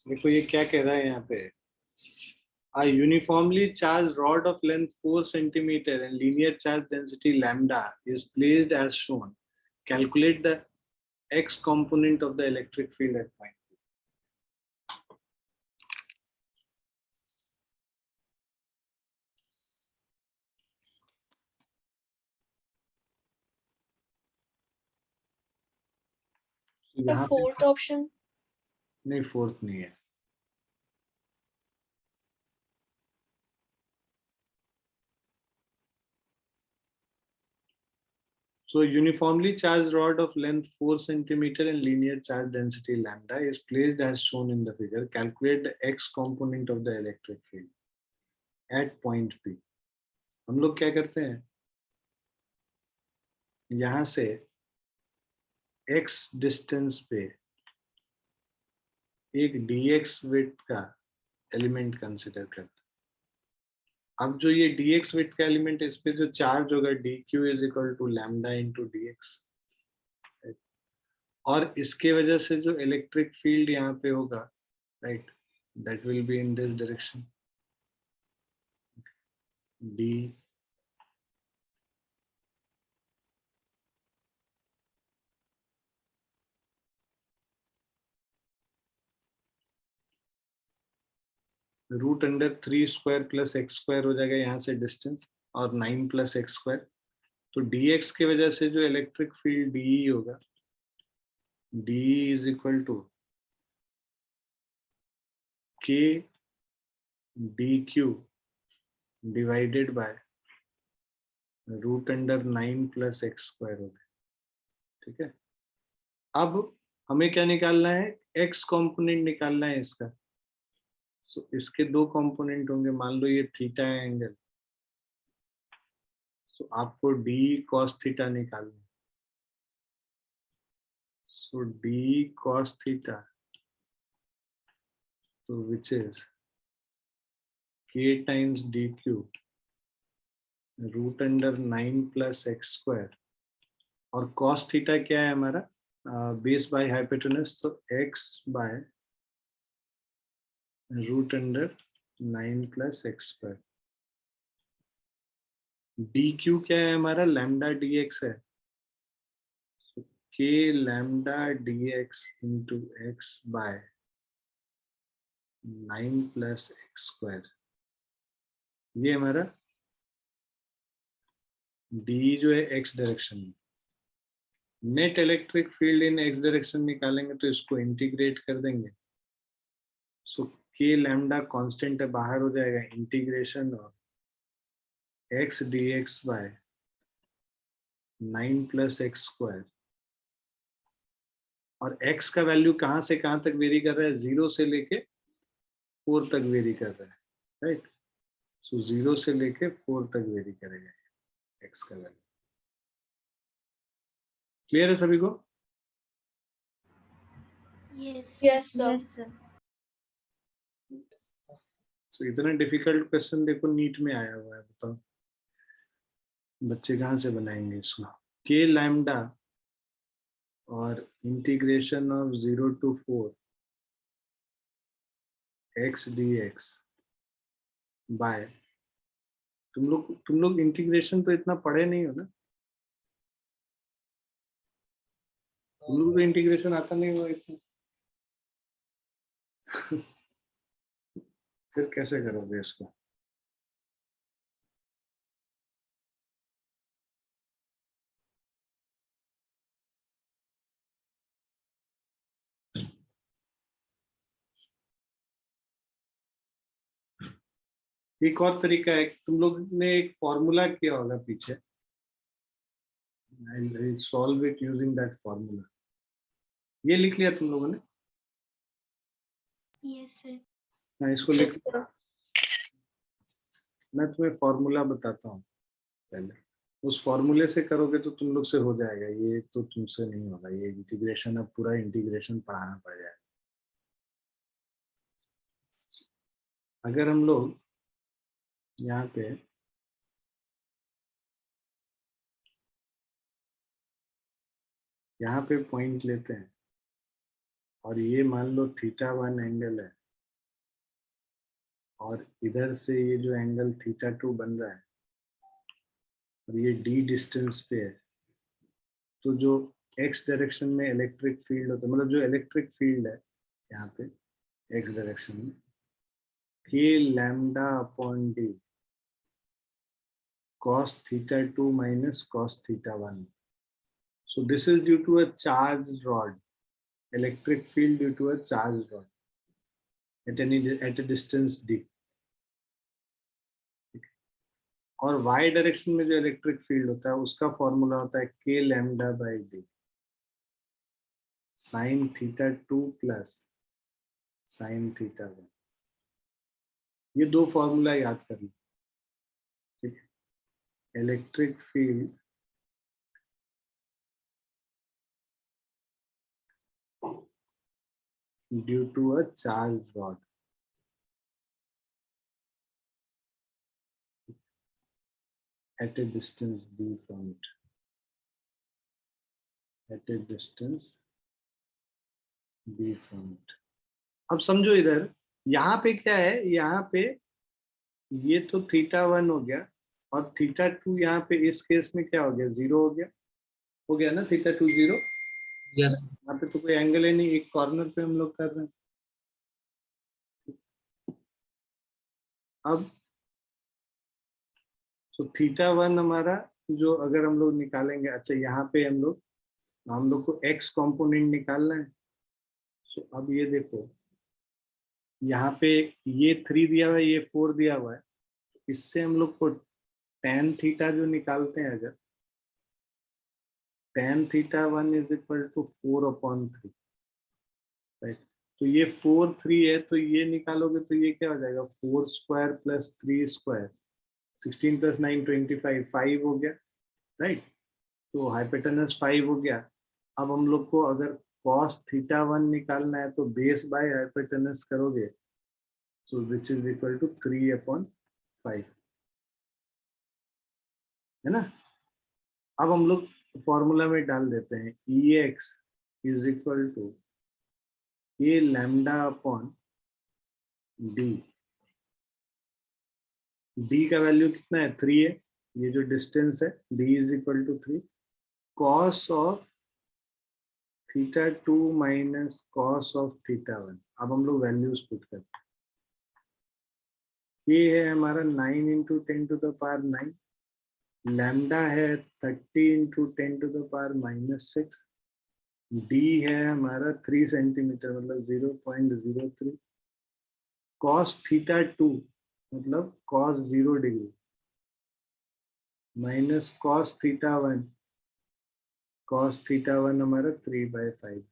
देखो ये क्या कह रहा है यहाँ पे, a uniformly charged rod of length 4 centimeter and linear charge density lambda is placed as shown. Calculate the x component of the electric field at point. So The यहाँ पे fourth option. नहीं, फोर्थ नहीं है. So uniformly charged rod of length 4 centimeter and linear charge density lambda is placed as shown in the figure. Calculate the x component of the electric field at point P. हम लोग क्या करते हैं, यहाँ से x distance पे एक dx width का एलिमेंट कंसिडर करते हैं. अब जो ये dx विड्थ का एलिमेंट है, इस पे जो चार्ज होगा dq is equal to lambda into dx, और इसके वजह से जो इलेक्ट्रिक फील्ड यहाँ पे होगा, right, that will be in this direction d. Root under 3 square plus x square हो जाएगा यहाँ से डिस्टेंस, और 9 प्लस एक्स स्क्वायर. तो dx की वजह से जो इलेक्ट्रिक फील्ड dE होगा, d is equal to k dq divided by root under 9 plus x square हो गया. ठीक है, अब हमें क्या निकालना है, x कंपोनेंट निकालना है इसका. सो इसके दो कंपोनेंट होंगे, मान लो ये थीटा है एंगल, सो आपको d cos थीटा निकालना है. So d cos theta, so which is k times dq root under 9 plus x square, और cos थीटा क्या है हमारा, बेस बाय हाइपोटेनस, तो x by root under 9 plus x square. dq क्या है हमारा, लैम्डा dx है, k lambda dx into x by 9 plus x square. ये हमारा d जो है x डायरेक्शन में. Net electric field in x direction निकालेंगे तो इसको इंटीग्रेट कर देंगे. सो k लैम्डा कांस्टेंट है, बाहर हो जाएगा, इंटीग्रेशन और x dx by 9 plus x square. और x का वैल्यू कहाँ से कहाँ तक वेरी कर रहा है, 0 से लेके 4 तक वेरी कर रहा है, राइट. सो 0 से लेके 4 तक वेरी करेगा x का वैल्यू. क्लियर है सभी को? Yes. Yes, sir. Yes, sir. सो इतना डिफिकल्ट क्वेश्चन देखो नीट में आया हुआ है, बताओ बच्चे कहाँ से बनाएंगे इसको. k लैम्डा और integration of 0 to 4 x dx by, तुम लोग इंटीग्रेशन तो इतना पढ़े नहीं हो ना, तुम लोग को इंटीग्रेशन आता नहीं हुआ इतना. फिर कैसे करोगे इसको. एक और तरीका है, तुम लोग ने एक फॉर्मूला किया होगा पीछे, solve it using that formula. ये लिख लिया तुम लोगों ने? Yes, sir. हाँ, इसको लिख. Yes, sir. मैं तुम्हें फॉर्मूला बताता हूँ पहले, उस फॉर्मूले से करोगे तो तुम लोग से हो जाएगा, ये तो तुमसे नहीं होगा. ये इंटीग्रेशन, अब पूरा इंटीग्रेशन पढ़ाना पड़ जाएगा. अगर हम लोग यहाँ पे पॉइंट लेते हैं, और ये मान लो θ1 एंगल है, और इधर से ये जो एंगल θ2 बन रहा है और ये d डिस्टेंस पे है, तो जो x डायरेक्शन में इलेक्ट्रिक फील्ड होता है, मतलब जो इलेक्ट्रिक फील्ड है यहाँ पे x डायरेक्शन में, k lambda upon d cos θ2 minus cos θ1. So this is due to a charged rod, electric field due to a charged rod at a distance d. और y direction में जो electric field होता है उसका formula होता है k lambda by d sin θ2 plus sin θ1. ये दो फॉर्मूला याद कर लो, ठीक है. Electric field due to a charge rod at a distance d from it, at a distance d from it. अब समझो इधर, यहाँ पे क्या है, यहाँ पे ये तो θ1 हो गया और θ2 यहाँ पे इस केस में क्या हो गया, 0 हो गया ना, θ2 0. यस यहाँ पे तो कोई एंगल है नहीं, एक कॉर्नर पे हम लोग कर रहे हैं. अब तो θ1 हमारा जो अगर हम लोग निकालेंगे, अच्छा यहाँ पे हम लोग को x कंपोनेंट निकालना है. तो अब ये देखो, यहाँ पे ये 3 दिया हुआ है, ये 4 दिया हुआ है. इससे हम लोग को tan थीटा जो निकालते हैं, अगर tan θ1 is equal to 4/3, right. तो ये 4/3 है, तो ये निकालोगे तो ये क्या हो जाएगा, 4 स्क्वायर प्लस 3 स्क्वायर, 16 प्लस 9 25, 5 हो गया, राइट. तो हाइपोटेनस 5 हो गया. अब हम लोग को अगर cos θ1 निकालना है तो बेस बाय हाइपोटेनस करोगे, so which is equal to 3/5, है ना. अब हम लोग फॉर्मूला में डाल देते हैं, Ex is equal to k lambda upon d. d का वैल्यू कितना है, 3 है. ये जो डिस्टेंस है d is equal to 3 cos of θ2 minus cos of θ1. अब हम लोग वैल्यूज पुट करते हैं. ये है हमारा 9 इंटू 10⁻⁹, लैम्डा है 30 इंटू 10⁻⁻6, d है हमारा 3 सेंटीमीटर मतलब 0.03, cos θ2 मतलब cos 0 डिग्री माइनस cos θ1 हमारा 3/5,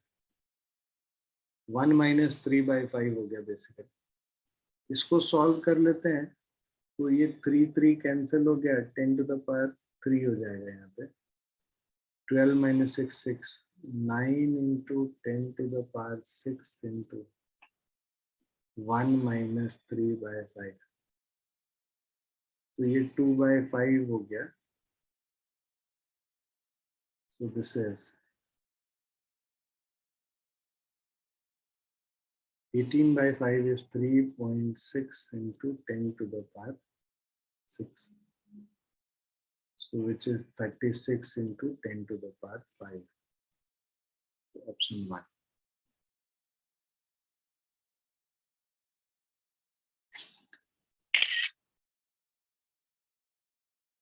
1 माइनस 3/5 हो गया बेसिकली. इसको सॉल्व कर लेते हैं तो ये 3 कैंसिल हो गया, 10⁻³ हो जाएगा यहाँ पे. 12 माइनस 6 6, 9 इंटू 10⁻6 इंटू 1 माइनस 3/5, तो ये 2/5 हो गया. So this is 18/5 is 3.6 into 10⁻6. So which is 36 into 10⁵. So option 1.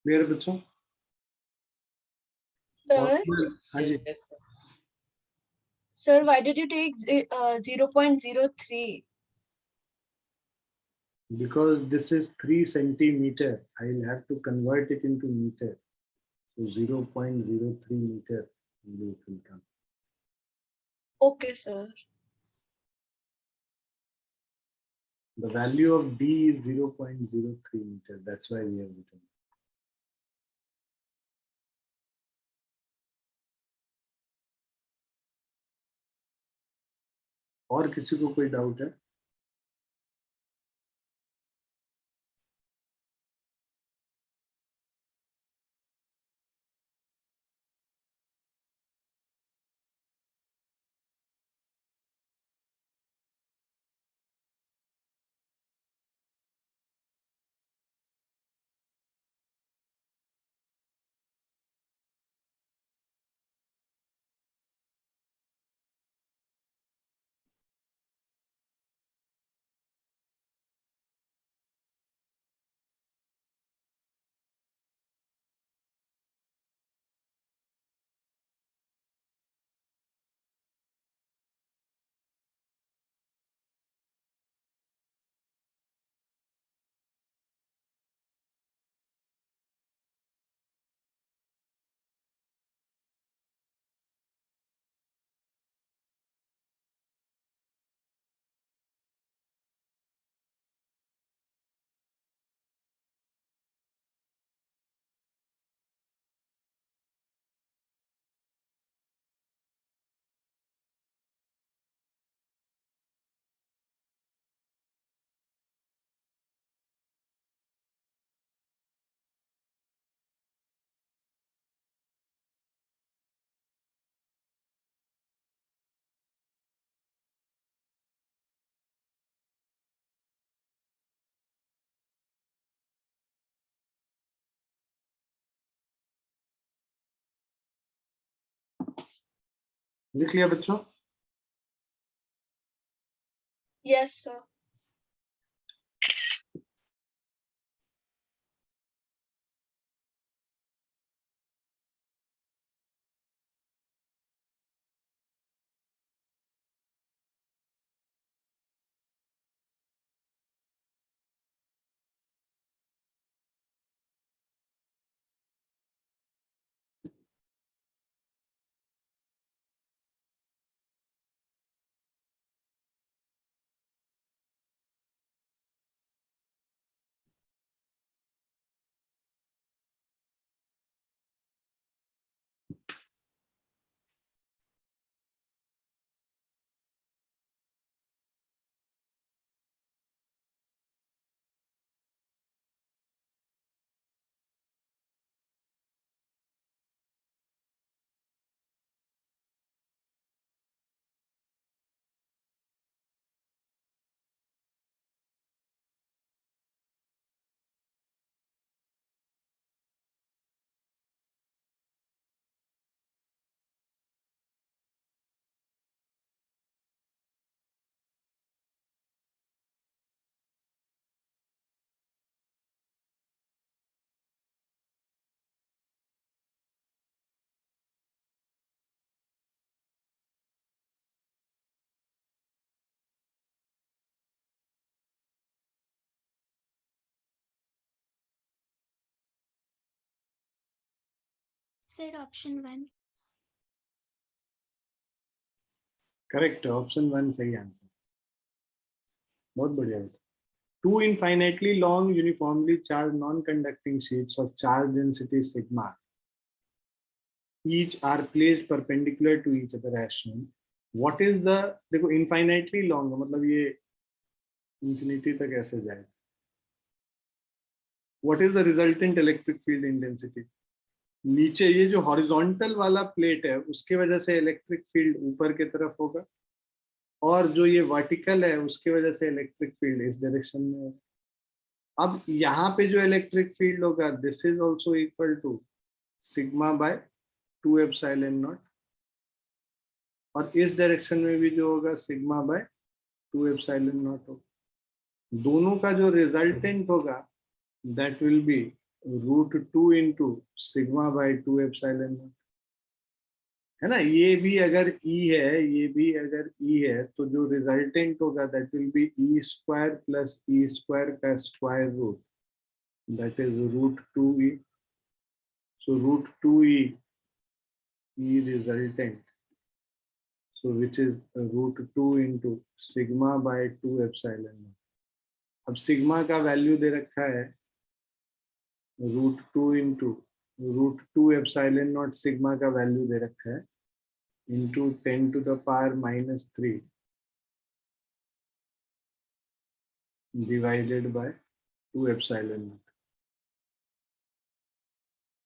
Clear बच्चों? Sir, हाँ जी. sir, why did you take 0.03? Because this is 3 centimeter, I will have to convert it into meter. So 0.03 meter only it will come. Okay, sir. The value of D is 0.03 meter. That's why we have written. और किसी को कोई doubt है? लिख लिया बच्चों? Yes, sir. Said option 1. Correct, option 1 सही answer. बहुत बढ़िया बेटा। Two infinitely long uniformly charged non-conducting sheets of charge density sigma each are placed perpendicular to each other as shown. What is the, देखो infinitely long का मतलब ये infinity तक ऐसे जाए। What is the resultant electric field intensity? नीचे ये जो हॉरिजॉन्टल वाला प्लेट है उसके वजह से इलेक्ट्रिक फील्ड ऊपर की तरफ होगा, और जो ये वर्टिकल है उसके वजह से इलेक्ट्रिक फील्ड इस डायरेक्शन में होगा। अब यहाँ पे जो इलेक्ट्रिक फील्ड होगा this is also equal to sigma by 2 epsilon naught, और इस डायरेक्शन में भी जो होगा सिग्मा बाय 2 एप्सिलॉन नॉट होगा। दोनों का जो रिजल्टेंट होगा that will B √2 into sigma by 2 epsilon not, है ना। ये भी अगर E है, ये भी अगर E है, तो जो रिजल्टेंट होगा that will B E² plus E² का square root, that is √2E। So √2E E resultant, so which is √2 into sigma by 2 epsilon naught। अब सिग्मा का वैल्यू दे रखा है √2 इंटू √2 एप्सिलॉन नॉट, सिग्मा का वैल्यू दे रखा है into 10⁻³ divided by 2 epsilon not.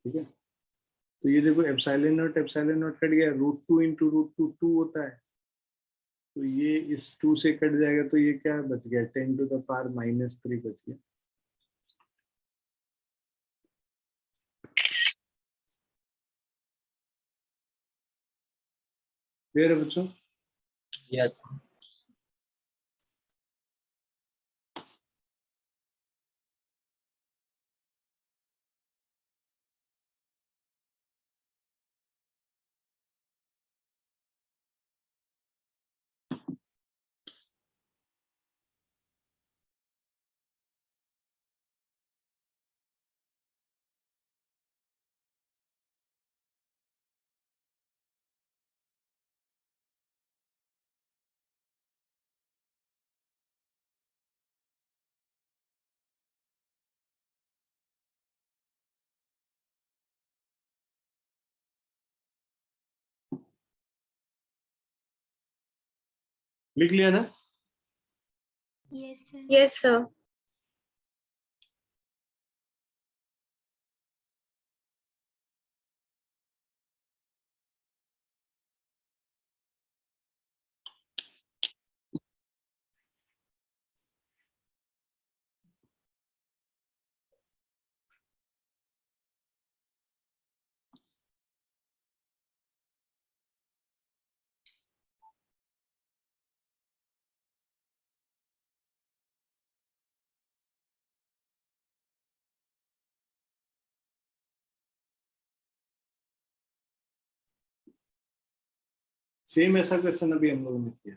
ठीक है, तो ये देखो एप्सिलॉन नॉट कट गया, √2 इंटू √2 होता है, तो ये इस 2 से कट जाएगा, तो ये क्या बच गया 10⁻³ बच गया। क्लियर है बच्चों? Yes. लिख लिया ना? Yes, sir. Yes, sir. Same ऐसा क्वेश्चन अभी हम लोगों ने किया।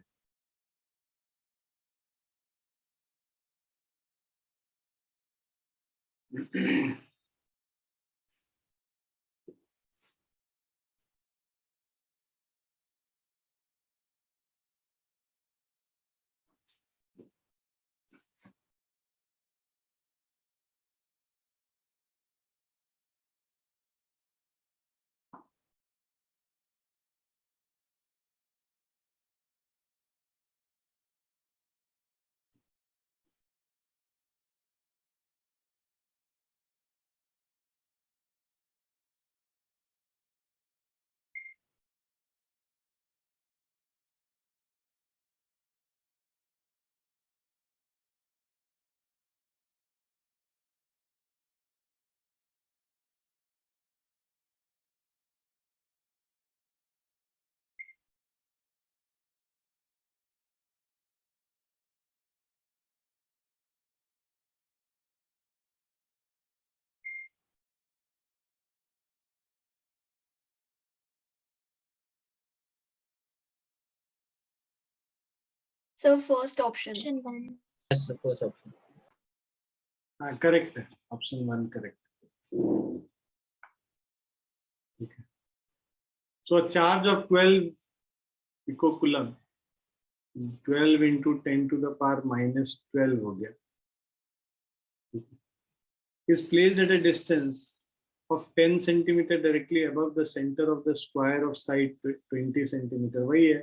So first option. Option 1. Yes, sir, first option. हाँ करेक्ट है, option 1 correct. So a charge of 12 picocoulomb, 12 into 10 to the power minus 12 हो गया, is placed at a distance of 10 centimeter directly above the center of the square of side 20 centimeter। वही है,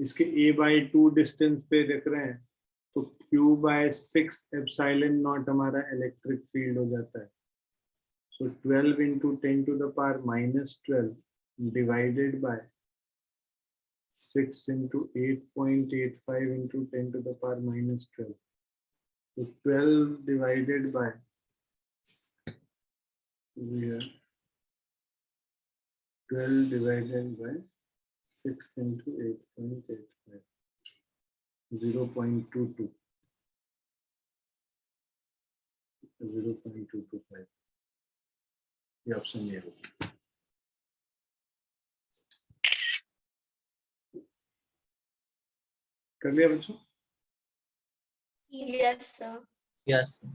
इसके a/2 distance पे देख रहे हैं तो q/6 एप्सिलॉन नॉट हमारा इलेक्ट्रिक फील्ड हो जाता है। So 12 into 10 to the power minus 12 divided by 6 into 8.85 into 10 to the power minus 12. So 12 divided by, we have 12 divided by 6 into 8.85, 0.22, 0.225, ये ऑप्शन ये होगा। कर लिया बच्चों? Yes, sir. Yes, sir.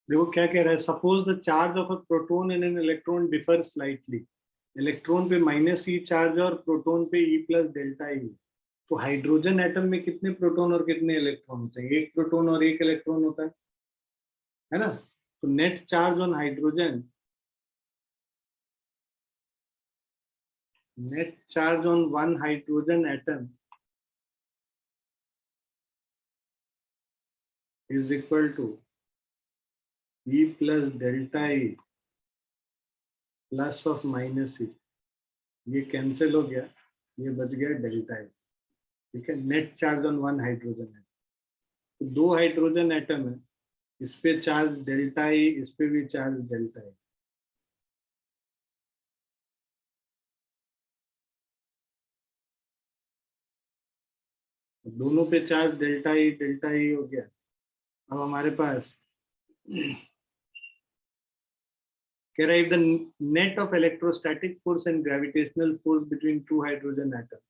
देखो क्या कह रहा है, suppose the charge of a proton and an electron differ slightly, electron पे -e चार्ज और प्रोटॉन पे E प्लस डेल्टा ई। तो हाइड्रोजन एटम में कितने प्रोटॉन और कितने इलेक्ट्रॉन होते हैं? एक प्रोटॉन और एक इलेक्ट्रॉन होता है ना? तो net charge on hydrogen, net charge on one hydrogen atom is equal to E plus delta E plus of minus E। ये कैंसिल हो गया, ये बच गया डेल्टा E। ठीक है, net charge on one hydrogen atom. तो दो हाइड्रोजन एटम है, इस पे चार्ज डेल्टा E, इस पे भी चार्ज डेल्टा E। दोनों पे चार्ज डेल्टा E हो गया। अब हमारे पास कह रहा है if the net of electrostatic force and gravitational force between two hydrogen atom।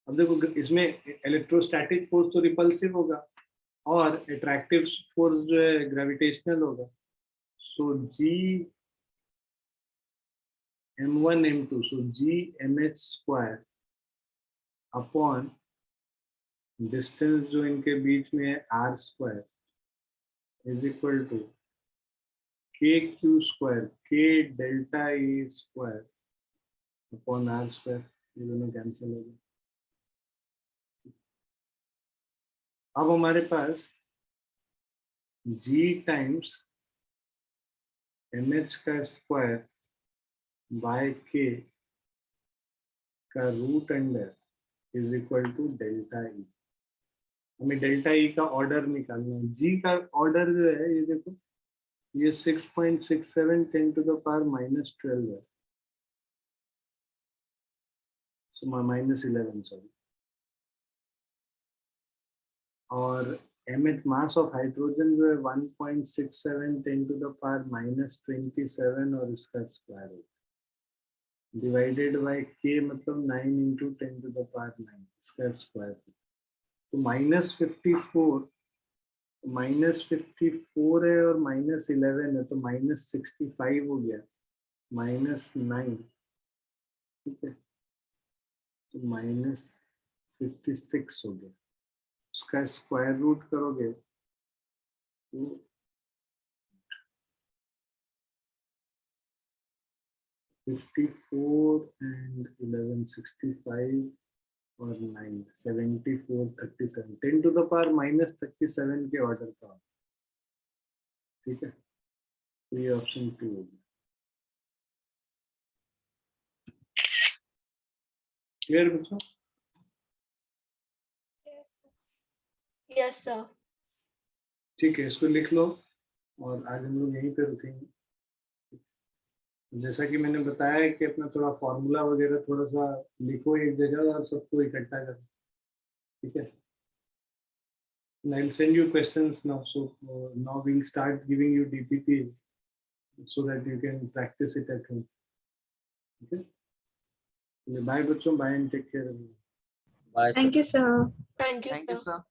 अब देखो इसमें इलेक्ट्रोस्टैटिक फोर्स तो रिपल्सिव होगा और अट्रैक्टिव फोर्स जो है ग्रेविटेशनल होगा। So G m1 m2, so G mh square upon distance जो इनके बीच में है r square is equal to KQ square K delta E square upon r square. ये दोनों कैंसिल हो गए। अब हमारे पास G टाइम्स mh का स्क्वायर बाय K का root under is equal to delta E। हमें डेल्टा E का ऑर्डर निकालना है। G का ऑर्डर जो है ये देखो, ये 6.67 10 to the power -12 है, सो -11 सॉरी। और mh मास ऑफ हाइड्रोजन जो है 1.67 10 to the power -27 और इसका स्क्वायर है डिवाइडेड बाय K, मतलब 9 into 10 to the power 9 इसका स्क्वायर। तो -54 है और -11 है, तो -65 हो गया, -9। ठीक है, तो -56 हो गया। उसका स्क्वायर रूट करोगे तो 54 and 11 65 और 9 74 37 10 to the power -37 के ऑर्डर का। ठीक है, तो ये ऑप्शन 2 हो गया। क्लियर बच्चों? Yes, sir. ठीक है, इसको लिख लो और आज हम लोग यहीं पे रुकेंगे। जैसा कि मैंने बताया कि अपना थोड़ा फॉर्मूला वगैरह थोड़ा सा लिखो एक जगह और सबको इकट्ठा करो। ठीक है, I'll send you questions now, so now we'll start giving you DPPs so that you can practice it at home. Okay, bye बच्चों, bye and take care. Bye, sir. Thank you, sir. Thank you, Thank you, sir. sir.